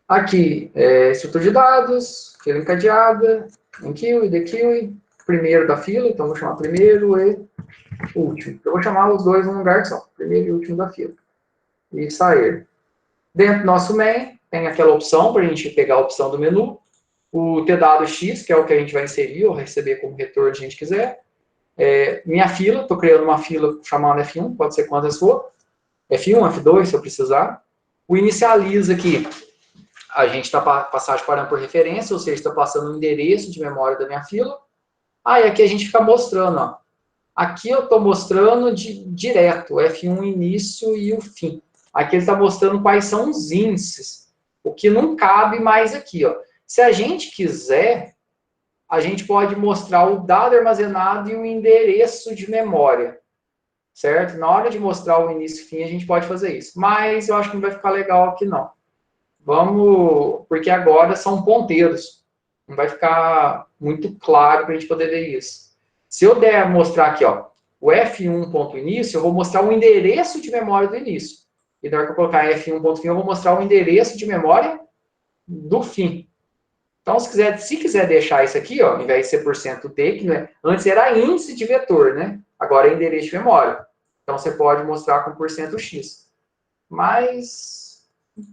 Aqui, estrutura de dados, fila encadeada, enqueue, dequeue. primeiro da fila, então vou chamar primeiro e último. Eu vou chamar os dois num lugar só, primeiro e último da fila. E sair. Dentro do nosso main, tem aquela opção para a gente pegar a opção do menu, o TWX, que é o que a gente vai inserir ou receber como retorno se a gente quiser. Minha fila, estou criando uma fila chamada F1, pode ser quantas for. F1, F2, se eu precisar. O inicializa aqui, a gente está passando parando por referência, ou seja, está passando o endereço de memória da minha fila. E aqui a gente fica mostrando, ó. Aqui eu estou mostrando direto, o F1 início e o fim. Aqui ele está mostrando quais são os índices, o que não cabe mais aqui, ó. Se a gente quiser, a gente pode mostrar o dado armazenado e o endereço de memória, certo? Na hora de mostrar o início e fim, a gente pode fazer isso. Mas eu acho que não vai ficar legal aqui, não. Vamos, porque agora são ponteiros. Não vai ficar muito claro para a gente poder ver isso. Se eu der mostrar aqui, ó, o F1.início, eu vou mostrar o endereço de memória do início. E na hora que eu colocar F1.fim, eu vou mostrar o endereço de memória do fim. Então, se quiser deixar isso aqui, ó, ao invés de ser %D, que antes era índice de vetor, né? Agora é endereço de memória. Então, você pode mostrar com %X. Mas,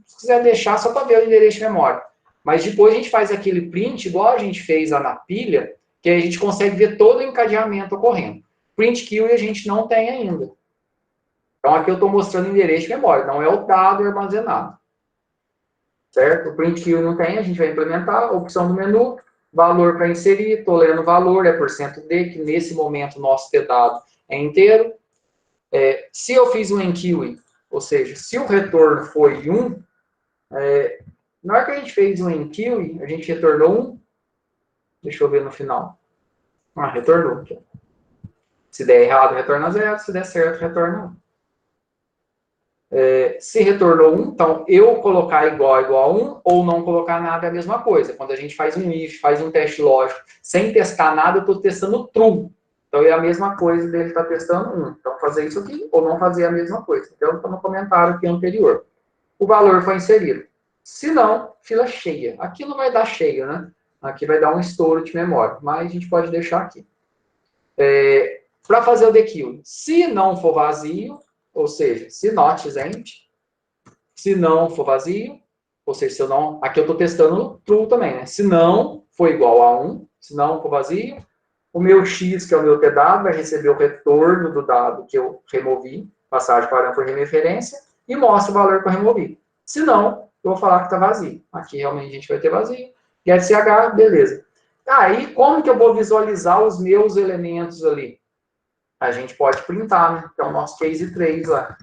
se quiser deixar, só para ver o endereço de memória. Mas depois a gente faz aquele print, igual a gente fez lá na pilha, que aí a gente consegue ver todo o encadeamento ocorrendo. Print kill a gente não tem ainda. Então, aqui eu estou mostrando o endereço de memória, não é o dado armazenado. Certo? O print kill não tem, a gente vai implementar. Opção do menu, valor para inserir, estou lendo o valor, é %D, que nesse momento o nosso dado é inteiro. Se eu fiz um enqueue, ou seja, se o retorno foi 1, na hora que a gente fez um enqueue, a gente retornou 1. Deixa eu ver no final. Retornou. Se der errado, retorna 0. Se der certo, retorna 1. Se retornou 1, então eu colocar igual a 1 ou não colocar nada é a mesma coisa. Quando a gente faz um if, faz um teste lógico, sem testar nada, eu estou testando true. Então é a mesma coisa dele estar testando 1. Então fazer isso aqui ou não fazer a mesma coisa. Então está no comentário aqui anterior. O valor foi inserido. Se não, fila cheia. Aqui não vai dar cheio, né? Aqui vai dar um estouro de memória, mas a gente pode deixar aqui. Para fazer o dequeue, se não for vazio, ou seja, se not is empty, se não for vazio, ou seja, se eu não, aqui eu estou testando true também, né? Se não for igual a 1, se não for vazio, o meu x, que é o meu TW, vai receber o retorno do dado que eu removi, passagem para por referência, e mostra o valor que eu removi. Se não, eu vou falar que está vazio. Aqui realmente a gente vai ter vazio. GetCH, beleza. Aí, como que eu vou visualizar os meus elementos ali? A gente pode printar, né? Então, o nosso case 3 lá.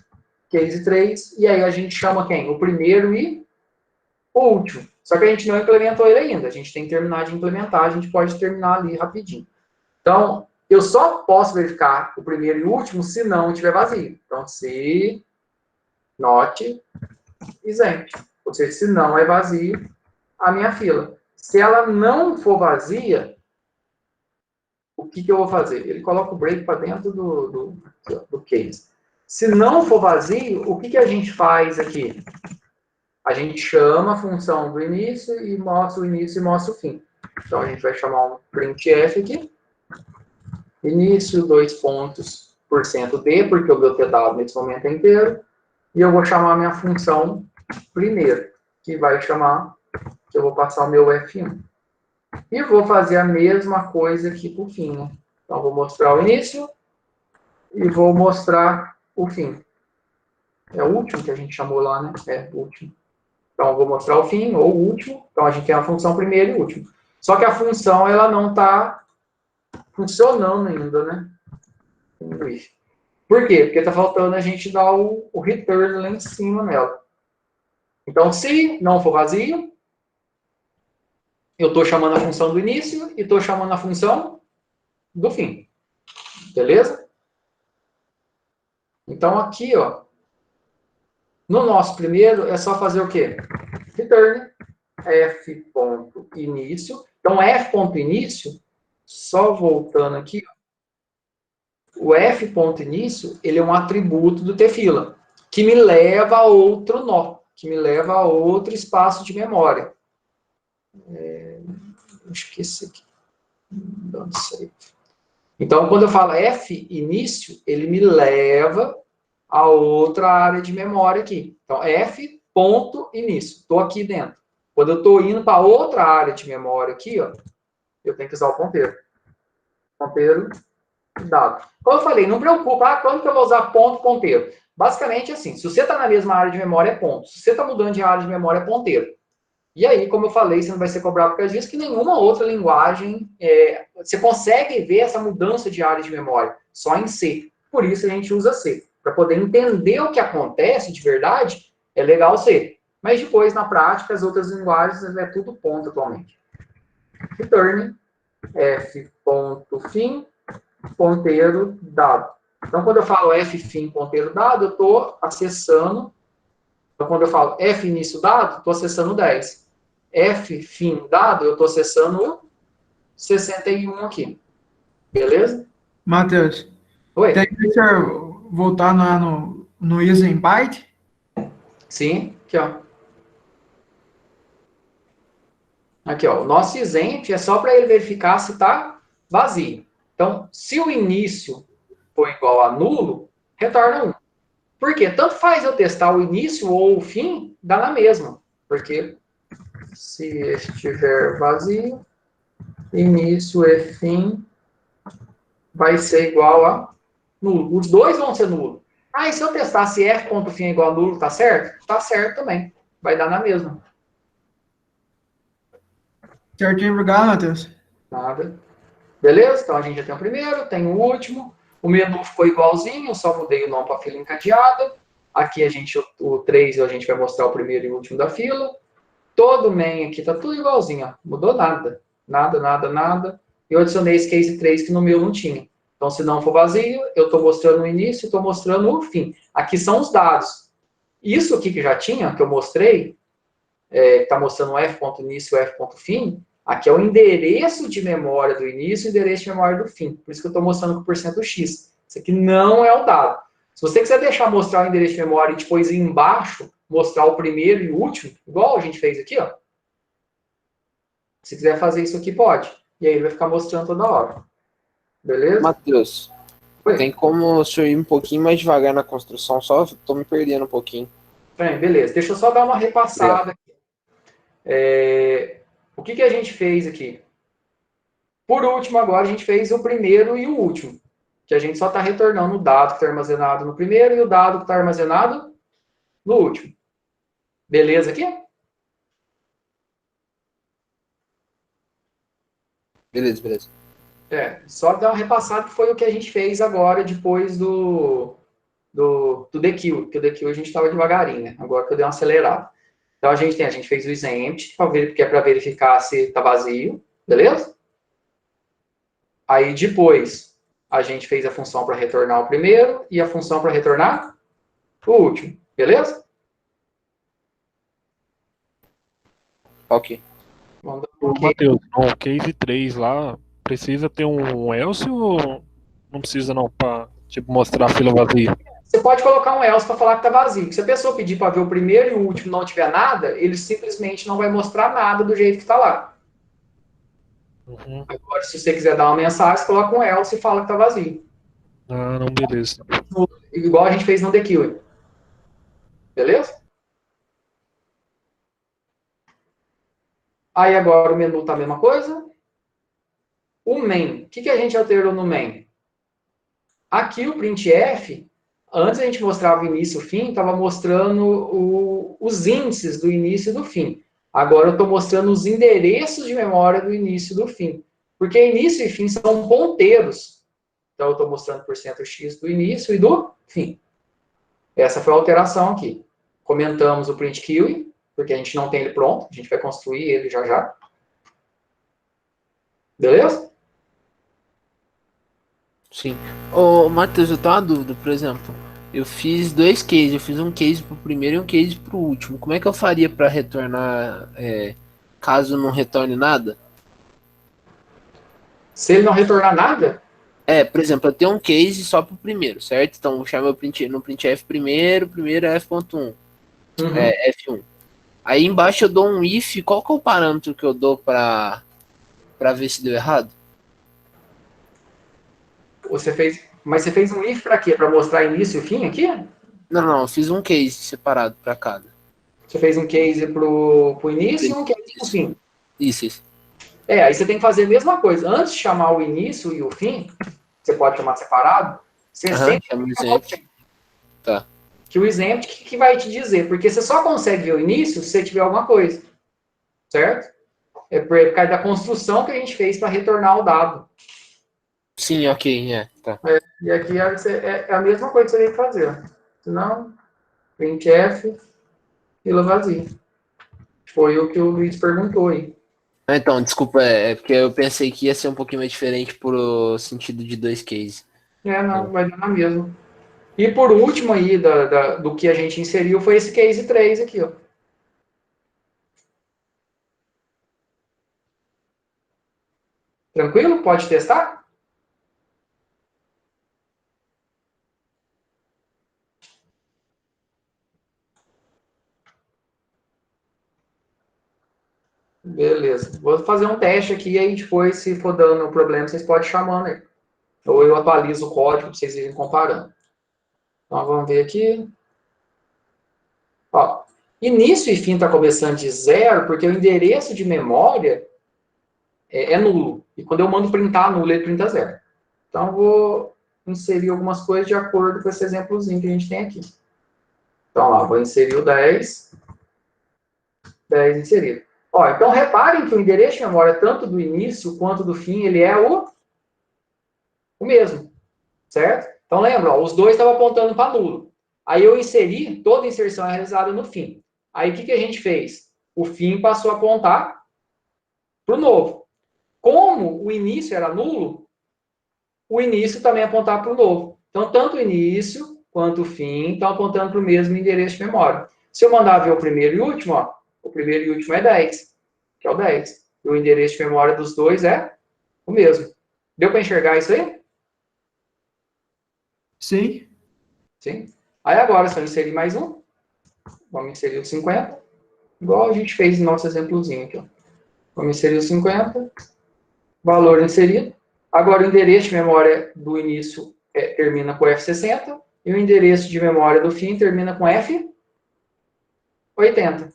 Case 3, e aí a gente chama quem? O primeiro e o último. Só que a gente não implementou ele ainda. A gente tem que terminar de implementar, a gente pode terminar ali rapidinho. Então, eu só posso verificar o primeiro e o último se não estiver vazio. Então, se not is empty. Ou seja, se não é vazio a minha fila. Se ela não for vazia, o que eu vou fazer? Ele coloca o break para dentro do case. Se não for vazio, o que a gente faz aqui? A gente chama a função do início e mostra o início e mostra o fim. Então, a gente vai chamar um printf aqui. Início, 2 pontos, %D, porque o meu TW nesse momento é inteiro. E eu vou chamar a minha função primeiro, que vai chamar, que eu vou passar o meu F1. E vou fazer a mesma coisa aqui para o fim, né? Então, vou mostrar o início e vou mostrar o fim. É o último que a gente chamou lá, né? É o último. Então, vou mostrar o fim ou o último. Então, a gente tem a função primeiro e último. Só que a função, ela não está funcionando ainda, né? Por quê? Porque está faltando a gente dar o return lá em cima nela. Então, se não for vazio, eu estou chamando a função do início e estou chamando a função do fim. Beleza? Então, aqui, ó, no nosso primeiro, é só fazer o quê? Return f.início. Então, f.início, só voltando aqui, o f.início, ele é um atributo do tfila, que me leva a outro nó, que me leva a outro espaço de memória. Acho que esse aqui. Dando save. Então, quando eu falo F início, ele me leva a outra área de memória aqui. Então, F ponto início. Estou aqui dentro. Quando eu estou indo para outra área de memória aqui, ó, eu tenho que usar o ponteiro. Ponteiro dado. Como eu falei, não preocupa, quando que eu vou usar ponto, ponteiro? Basicamente assim, se você está na mesma área de memória, é ponto. Se você está mudando de área de memória, é ponteiro. E aí, como eu falei, você não vai ser cobrado por causa disso, que nenhuma outra linguagem, você consegue ver essa mudança de área de memória, só em C. Por isso a gente usa C. Para poder entender o que acontece de verdade, é legal C. Mas depois, na prática, as outras linguagens, é tudo ponto atualmente. Return, f.fim, ponteiro dado. Então, quando eu falo f_fim ponteiro dado, eu estou acessando. Então, quando eu falo f início dado, estou acessando 10. F fim dado, eu estou acessando o 61 aqui. Beleza? Matheus, Oi? tem que voltar lá no user in byte? Sim, aqui, ó. Aqui, ó. O nosso exemplo é só para ele verificar se está vazio. Então, se o início for igual a nulo, retorna 1. Por quê? Tanto faz eu testar o início ou o fim, dá na mesma. Porque se estiver vazio, início e fim vai ser igual a nulo. Os dois vão ser nulo. E se eu testar se f.fim é igual a nulo, tá certo? Tá certo também. Vai dar na mesma. Certinho, obrigado, Matheus. Nada. Beleza? Então a gente já tem o primeiro, tem o último. O menu ficou igualzinho, eu só mudei o nome para fila encadeada. Aqui o 3 a gente vai mostrar o primeiro e o último da fila. Todo main aqui tá tudo igualzinho, ó. Mudou nada. Nada, nada, nada. Eu adicionei esse case 3 que no meu não tinha. Então, se não for vazio, eu estou mostrando o início e estou mostrando o fim. Aqui são os dados. Isso aqui que já tinha, que eu mostrei, está mostrando o f.início e o f.fim, aqui é o endereço de memória do início e o endereço de memória do fim. Por isso que eu estou mostrando com o porcento X. Isso aqui não é o dado. Se você quiser deixar mostrar o endereço de memória e depois embaixo mostrar o primeiro e o último, igual a gente fez aqui, ó. Se quiser fazer isso aqui, pode. E aí ele vai ficar mostrando toda hora. Beleza? Matheus, Oi. tem como o senhor ir um pouquinho mais devagar na construção? Só tô me perdendo um pouquinho. Bem, beleza. Deixa eu só dar uma repassada aqui. O que a gente fez aqui? Por último, agora a gente fez o primeiro e o último. Que a gente só está retornando o dado que está armazenado no primeiro e o dado que está armazenado no último. Beleza aqui? Beleza, beleza. Só dar uma repassada que foi o que a gente fez agora depois do DQ, porque o DQ a gente estava devagarinho, né? Agora que eu dei uma acelerada. Então a gente fez o exempt, que é para verificar se está vazio, beleza? Aí depois a gente fez a função para retornar o primeiro e a função para retornar o último, beleza? Ok. Matheus, no case 3 lá, precisa ter um else ou não precisa não, pra tipo, mostrar a fila vazia? Você pode colocar um else para falar que está vazio. Se a pessoa pedir para ver o primeiro e o último e não tiver nada, ele simplesmente não vai mostrar nada do jeito que está lá. Uhum. Agora, se você quiser dar uma mensagem, você coloca um else e fala que está vazio. Ah, não, beleza. Igual a gente fez no DQ. Beleza? Aí agora o menu está a mesma coisa. O main. O que a gente alterou no main? Aqui o printf, antes a gente mostrava o início e o fim, estava mostrando os índices do início e do fim. Agora eu estou mostrando os endereços de memória do início e do fim. Porque início e fim são ponteiros. Então eu estou mostrando %x do início e do fim. Essa foi a alteração aqui. Comentamos o print queue, porque a gente não tem ele pronto, a gente vai construir ele já já. Beleza? Sim. Ô, Matheus, eu tenho uma dúvida, por exemplo. Eu fiz dois cases, eu fiz um case pro primeiro e um case pro último. Como é que eu faria para retornar, caso não retorne nada? Se ele não retornar nada, Por exemplo, eu tenho um case só pro primeiro, certo? Então, vou chamar no printf primeiro é f.1, F1. Aí embaixo eu dou um if, qual que é o parâmetro que eu dou para ver se deu errado? Mas você fez um if para quê? Para mostrar início e fim aqui? Não, eu fiz um case separado para cada. Você fez um case pro início e um case pro fim. Isso. Aí você tem que fazer a mesma coisa. Antes de chamar o início e o fim, você pode chamar separado, você sempre Chama o exempt. Tá. que o exempt que vai te dizer, porque você só consegue ver o início se você tiver alguma coisa, certo? É por causa da construção que a gente fez para retornar o dado. Sim, ok, tá. E aqui é a mesma coisa que você tem que fazer. Senão, printf, fila vazia. Foi o que o Luiz perguntou aí. Então, desculpa, é porque eu pensei que ia ser um pouquinho mais diferente pro sentido de 2 cases. Não, vai dar na mesma. E por último aí, do que a gente inseriu, foi esse case 3 aqui, ó. Tranquilo? Pode testar? Beleza. Vou fazer um teste aqui e aí depois, se for dando problema, vocês podem chamando aí. Ou eu atualizo o código para vocês irem comparando. Então, vamos ver aqui. Ó, início e fim está começando de 0, porque o endereço de memória é nulo. E quando eu mando printar nulo, ele printa 0. Então, vou inserir algumas coisas de acordo com esse exemplozinho que a gente tem aqui. Então, lá, vou inserir o 10. 10 inserido. Ó, então, reparem que o endereço de memória, tanto do início quanto do fim, ele é o mesmo, certo? Então, lembra, ó, os dois estavam apontando para nulo. Aí eu inseri, toda inserção é realizada no fim. Aí, o que a gente fez? O fim passou a apontar para o novo. Como o início era nulo, o início também apontava para o novo. Então, tanto o início quanto o fim estão apontando para o mesmo endereço de memória. Se eu mandar ver o primeiro e o último, ó, o primeiro e o último é 10, que é o 10. E o endereço de memória dos dois é o mesmo. Deu para enxergar isso aí? Sim. Sim. Aí agora, se eu inserir mais um, vamos inserir o 50, igual a gente fez no nosso exemplozinho aqui. Ó. Vamos inserir o 50, valor inserido. Agora, o endereço de memória do início termina com F60 e o endereço de memória do fim termina com F80.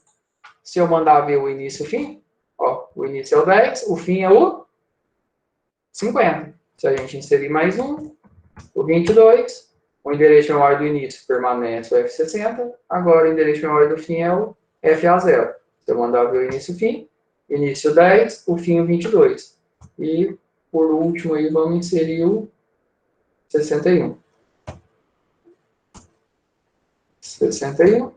Se eu mandar ver o início e o fim, ó, o início é o 10, o fim é o 50. Se a gente inserir mais um, o 22, o endereço de memória do início permanece o F60, agora o endereço de memória do fim é o FA0. Se eu mandar ver o início e o fim, início 10, o fim o 22. E, por último, aí vamos inserir o 61. 61.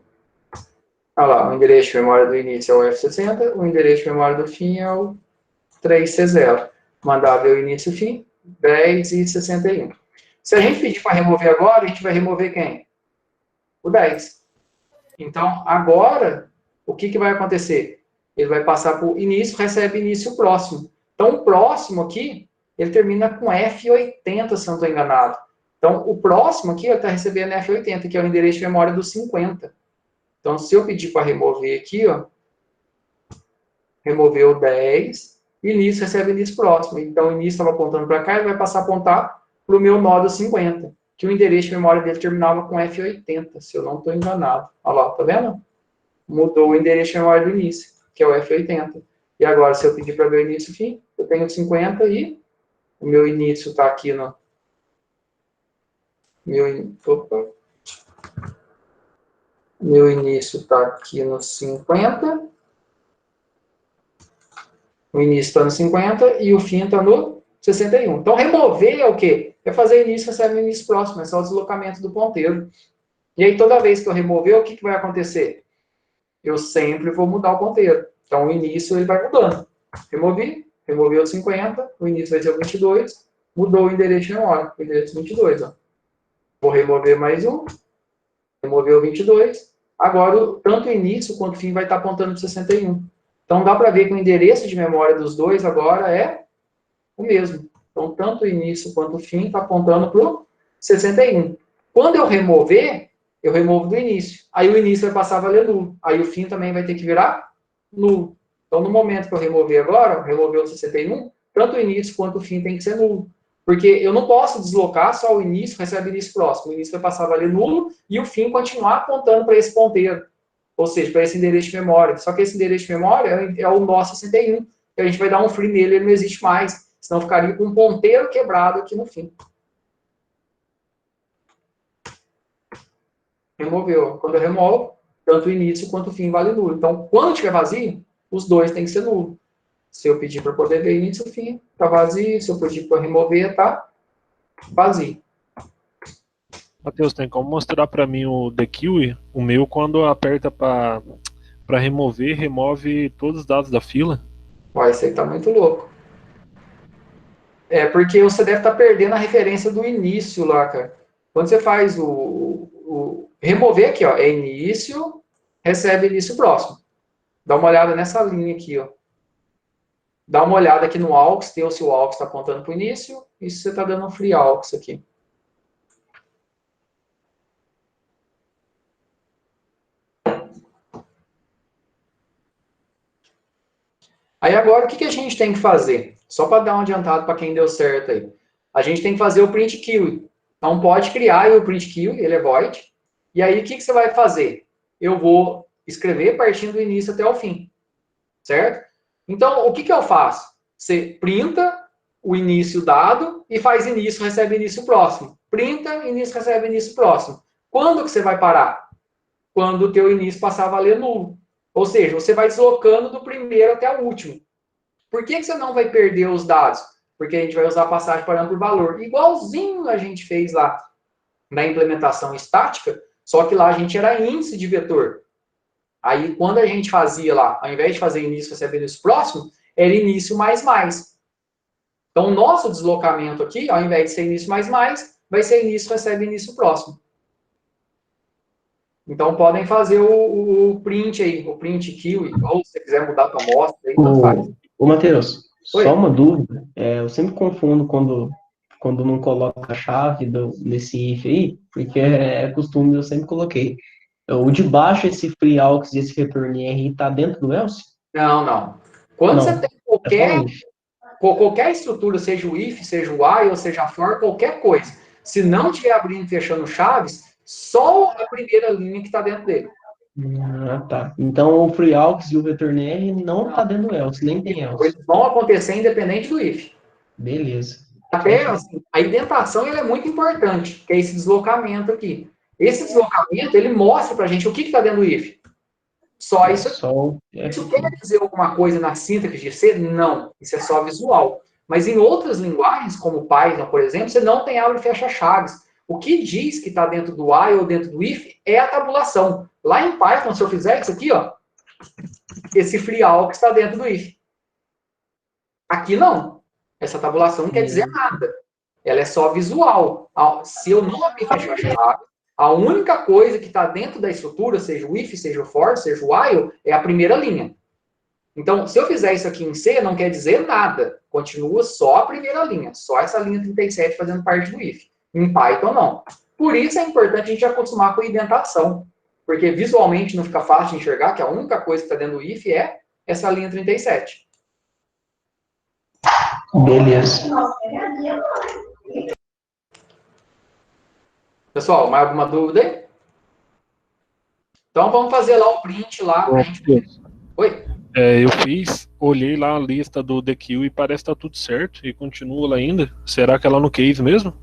Olha lá, o endereço de memória do início é o F60, o endereço de memória do fim é o 3C0. Mandar ver o início e o fim, 10 e 61. Se a gente pedir para remover agora, a gente vai remover quem? O 10. Então, agora, o que vai acontecer? Ele vai passar para o início, recebe início próximo. Então, o próximo aqui, ele termina com F80, se não estou enganado. Então, o próximo aqui está recebendo F80, que é o endereço de memória do 50. Então, se eu pedir para remover aqui, ó, remover o 10, início recebe início próximo. Então, o início estava apontando para cá, ele vai passar a apontar para o meu nó do 50, que o endereço de memória dele terminava com F80, se eu não estou enganado. Olha lá, tá vendo? Mudou o endereço de memória do início, que é o F80. E agora, se eu pedir para ver o início e fim, eu tenho 50 e o meu início está aqui no... Meu início está aqui no 50. O início está no 50 e o fim está no 61. Então, remover é o quê? É fazer início, recebe início próximo. É só o deslocamento do ponteiro. E aí, toda vez que eu remover, o que vai acontecer? Eu sempre vou mudar o ponteiro. Então, o início ele vai mudando. Removi o 50, o início vai ser o 22, mudou o endereço de memória, o endereço 22. Ó. Vou remover mais um, remover o 22. Agora, tanto o início quanto o fim vai estar apontando para 61. Então, dá para ver que o endereço de memória dos dois agora é o mesmo. Então, tanto o início quanto o fim está apontando para o 61. Quando eu remover, eu removo do início. Aí o início vai passar a valer nulo. Aí o fim também vai ter que virar nulo. Então, no momento que eu remover agora, remover o 61, tanto o início quanto o fim tem que ser nulo. Porque eu não posso deslocar só o início, recebe início próximo. O início vai passar a valer nulo e o fim continuar apontando para esse ponteiro. Ou seja, para esse endereço de memória. Só que esse endereço de memória é o nó 61. Que a gente vai dar um free nele, ele não existe mais. Senão ficaria com um ponteiro quebrado aqui no fim. Removeu. Quando eu removo, tanto o início quanto o fim vale nulo. Então, quando tiver vazio, os dois têm que ser nulo. Se eu pedir para poder ver início e fim, está vazio. Se eu pedir para remover, está vazio. Matheus, tem como mostrar para mim o TheQueue? O meu, quando aperta para remover, remove todos os dados da fila? Ué, esse aí tá muito louco. É porque você deve estar perdendo a referência do início lá, cara. Quando você faz o remover aqui, ó, é início, recebe início próximo. Dá uma olhada nessa linha aqui, ó. Dá uma olhada aqui no AUX, se o AUX está apontando para o início, e se você está dando um free AUX aqui. Aí agora, o que a gente tem que fazer? Só para dar um adiantado para quem deu certo aí. A gente tem que fazer o print queue. Então, pode criar o print queue, ele é void. E aí, o que você vai fazer? Eu vou escrever partindo do início até o fim. Certo? Então, o que eu faço? Você printa o início dado e faz início, recebe início próximo. Printa, início, recebe início próximo. Quando que você vai parar? Quando o teu início passar a valer nulo. Ou seja, você vai deslocando do primeiro até o último. Por que você não vai perder os dados? Porque a gente vai usar a passagem parando por valor. Igualzinho a gente fez lá na implementação estática, só que lá a gente era índice de vetor. Aí, quando a gente fazia lá, ao invés de fazer início, recebe início próximo, era início mais mais. Então, o nosso deslocamento aqui, ao invés de ser início mais mais, vai ser início, recebe início próximo. Então, podem fazer o print aí, o print queue, ou se você quiser mudar para amostra, aí tanto faz. Ô, Matheus, Oi. só uma dúvida. Eu sempre confundo quando não coloco a chave nesse if aí, porque é costume, eu sempre coloquei. O de baixo, esse free aux e esse return R tá dentro do else? Não, não. Quando Não, você tem qualquer estrutura, seja o if, seja o while, seja for, qualquer coisa, se não estiver abrindo e fechando chaves, só a primeira linha que está dentro dele. Ah, tá. Então o free aux e o return R não tá dentro do else, nem tem else. Eles vão acontecer independente do if. Beleza. Até assim, a indentação ele é muito importante, que é esse deslocamento aqui. Esse deslocamento, ele mostra pra gente o que está dentro do if. Só isso aqui. Isso quer dizer alguma coisa na sintaxe de C? Não. Isso é só visual. Mas em outras linguagens, como Python, por exemplo, você não tem abre e fecha chaves. O que diz que está dentro do while ou dentro do if é a tabulação. Lá em Python, se eu fizer isso aqui, ó, esse free all que está dentro do if. Aqui não. Essa tabulação não quer dizer nada. Ela é só visual. Se eu não abrir e fechar a chave, a única coisa que está dentro da estrutura, seja o if, seja o for, seja o while, é a primeira linha. Então, se eu fizer isso aqui em C, não quer dizer nada. Continua só a primeira linha. Só essa linha 37 fazendo parte do if. Em Python, não. Por isso é importante a gente acostumar com a indentação. Porque visualmente não fica fácil de enxergar que a única coisa que está dentro do if é essa linha 37. Beleza. Pessoal, mais alguma dúvida aí? Então vamos fazer lá o print lá. Pra gente... Oi? Eu olhei lá a lista do TheQueue e parece que tá tudo certo e continua lá ainda. Será que é lá no case mesmo?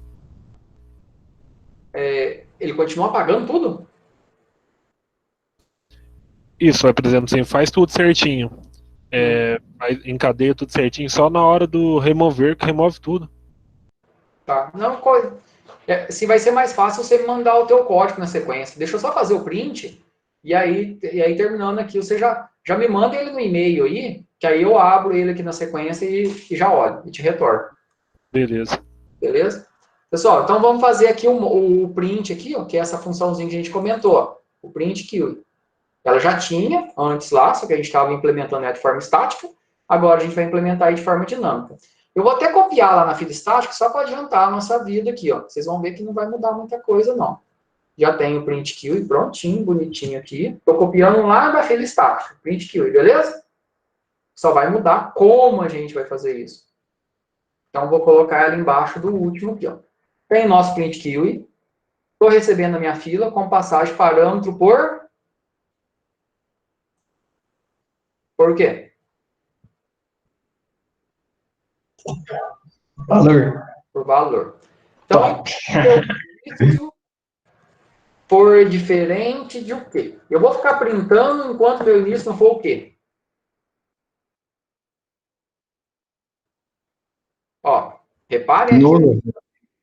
Ele continua apagando tudo? Isso, por exemplo, assim, faz tudo certinho. Encadeia tudo certinho, só na hora do remover que remove tudo. Tá. Não, se vai ser mais fácil você mandar o teu código na sequência. Deixa eu só fazer o print e aí terminando aqui, você já me manda ele no e-mail aí, que aí eu abro ele aqui na sequência e já olho e te retorno. Beleza. Beleza? Pessoal, então vamos fazer aqui o print aqui, ó, que é essa funçãozinha que a gente comentou, ó, o print queue. Ela já tinha antes lá, só que a gente estava implementando ela de forma estática. Agora a gente vai implementar aí de forma dinâmica. Eu vou até copiar lá na fila estática, só para adiantar a nossa vida aqui, ó. Vocês vão ver que não vai mudar muita coisa, não. Já tem o print queue prontinho, bonitinho aqui. Estou copiando lá da fila estática, print queue, beleza? Só vai mudar como a gente vai fazer isso. Então, vou colocar ela embaixo do último aqui, ó. Tem nosso print kiwi. Estou recebendo a minha fila com passagem parâmetro por quê? Valor. Por valor. Então, isso for diferente de o quê? Eu vou ficar printando enquanto meu início não for o quê? Ó, reparem aqui.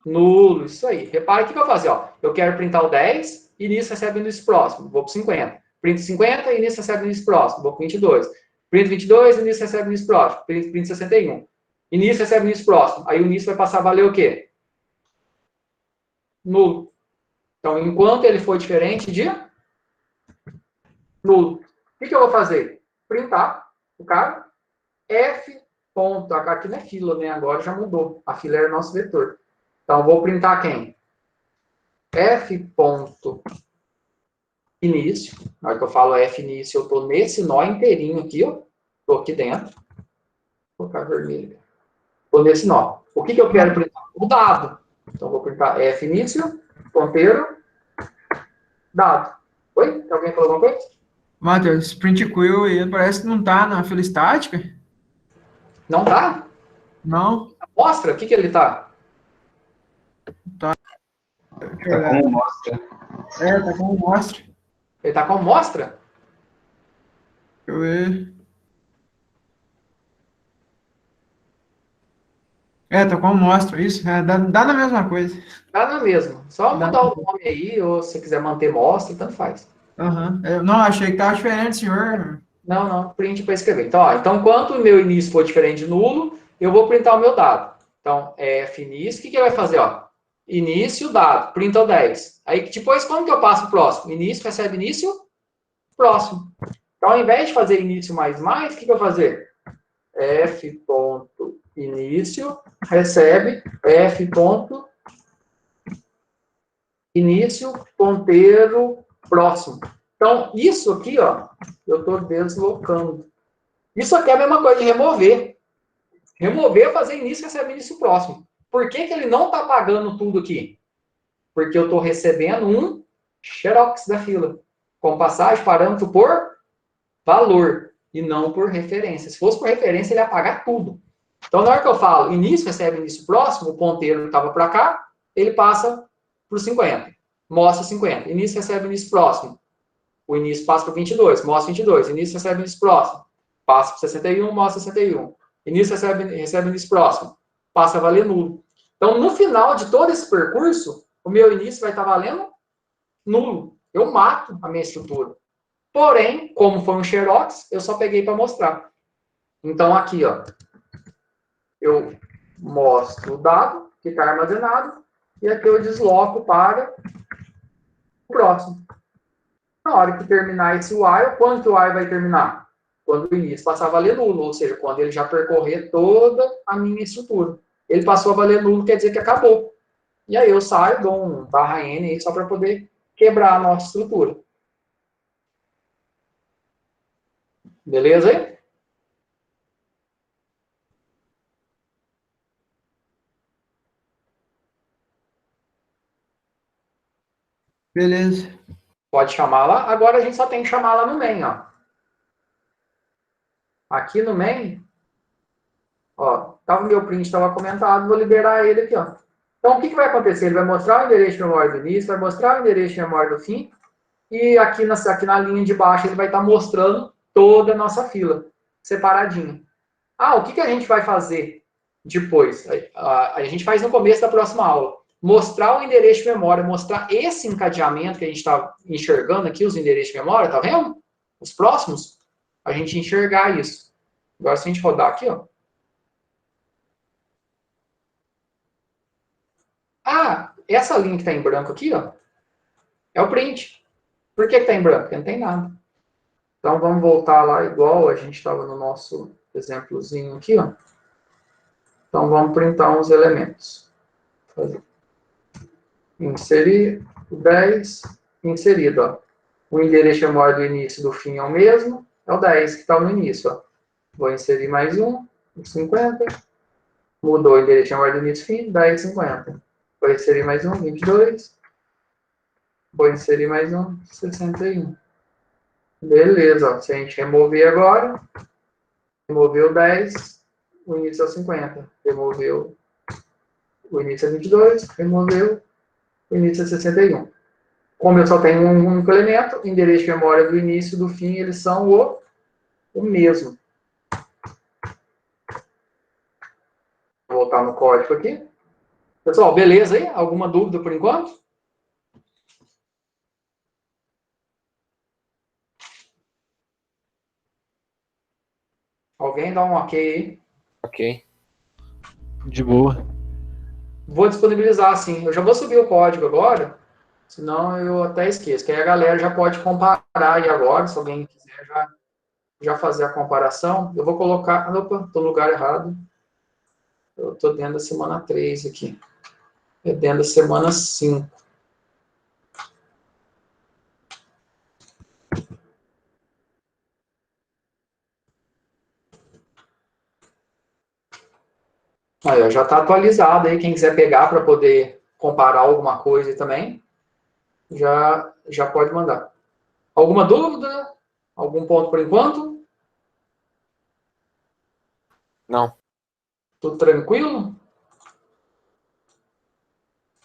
Nulo, isso aí. Repare o que eu vou fazer, ó. Eu quero printar o 10, início recebe o início próximo, vou para 50. Printo 50, início recebe o início próximo, vou para 22. Printo 22, início recebe o início próximo, printo 61. Início recebe o início próximo, aí o início vai passar a valer o quê? Nulo. Então, enquanto ele for diferente de nulo. O que eu vou fazer? Printar o cara, F ponto, aqui não é fila, né? Agora já mudou. A fila era nosso vetor. Então, eu vou printar quem? F ponto início. Na hora que eu falo F início, eu estou nesse nó inteirinho aqui, ó. Estou aqui dentro. Vou colocar vermelho. Estou nesse nó. O que eu quero printar? O dado. Então, vou printar F início, ponteiro, dado. Oi? Alguém falou alguma coisa? Matheus, print quill, ele parece que não tá na fila estática. Não tá? Não. Mostra, o que ele tá? Tá. Tá como mostra. Tá como mostra. Ele tá como mostra? Deixa eu ver. Tá como mostra, isso. Dá na mesma coisa. Tá na mesma. Só Dá. mudar o nome aí, ou se você quiser manter mostra, tanto faz. Aham. Não, achei que tava diferente, senhor. Não, print para escrever. Então, ó, então, quanto o meu início for diferente de nulo, eu vou printar o meu dado. Então, F início, o que ele vai fazer? Ó? Início, dado, printa o 10. Aí, depois, como que eu passo o próximo? Início, recebe início, próximo. Então, ao invés de fazer início mais, o que eu vou fazer? F ponto início, recebe F ponto início, ponteiro, próximo. Então, isso aqui, ó, eu estou deslocando. Isso aqui é a mesma coisa de remover. Remover é fazer início e receber início próximo. Por que ele não está pagando tudo aqui? Porque eu estou recebendo um xerox da fila. Com passagem, parâmetro por valor. E não por referência. Se fosse por referência, ele ia pagar tudo. Então, na hora que eu falo início, recebe início próximo, o ponteiro estava para cá, ele passa para o 50. Mostra 50. Início, recebe início próximo. O início passa para 22. Mostra 22. Início, recebe início próximo. Passa para 61, mostra 61. Início, recebe início próximo. Passa a valer nulo. Então, no final de todo esse percurso, o meu início vai estar valendo nulo. Eu mato a minha estrutura. Porém, como foi um xerox, eu só peguei para mostrar. Então, aqui, ó, eu mostro o dado que está armazenado e aqui eu desloco para o próximo. Na hora que terminar esse while, quando que o while vai terminar? Quando o início passar a valer nulo, ou seja, quando ele já percorrer toda a minha estrutura. Ele passou a valer nulo, quer dizer que acabou. E aí eu saio, dou um /n aí só para poder quebrar a nossa estrutura. Beleza aí? Beleza. Pode chamar lá. Agora a gente só tem que chamar lá no main, ó. Aqui no main, ó, o meu print estava comentado, vou liberar ele aqui, ó. Então, o que vai acontecer? Ele vai mostrar o endereço de memória do início, vai mostrar o endereço de memória do fim, e aqui na linha de baixo ele vai estar mostrando toda a nossa fila, separadinha. O que a gente vai fazer depois? A gente faz no começo da próxima aula. Mostrar o endereço de memória, mostrar esse encadeamento que a gente está enxergando aqui, os endereços de memória, tá vendo? Os próximos, a gente enxergar isso. Agora, se a gente rodar aqui, ó. Essa linha que está em branco aqui, ó, é o print. Por que está em branco? Porque não tem nada. Então, vamos voltar lá igual a gente estava no nosso exemplozinho aqui, ó. Então, vamos printar uns elementos. Inserir, 10, inserido, ó. O endereço de memória do início e do fim é o mesmo, é o 10 que está no início, ó. Vou inserir mais um, 50. Mudou o endereço de memória do início fim, 10,50. Vou inserir mais um, 22. Vou inserir mais um, 61. Beleza, ó. Se a gente remover agora, removeu 10, o início é 50. Removeu o início é 22, removeu o início é 61. Como eu só tenho um único elemento, o endereço de memória do início e do fim, eles são o mesmo. Vou voltar no código aqui. Pessoal, beleza aí? Alguma dúvida por enquanto? Alguém dá um ok aí? Ok. De boa. Vou disponibilizar, sim. Eu já vou subir o código agora, senão eu até esqueço. Que aí a galera já pode comparar aí agora, se alguém quiser já fazer a comparação. Eu vou colocar... Opa, estou no lugar errado. Eu estou dentro da semana 3 aqui. É dentro da semana 5. Aí, ó, já está atualizado aí. Quem quiser pegar para poder comparar alguma coisa também, já pode mandar. Alguma dúvida? Algum ponto por enquanto? Não. Tudo tranquilo?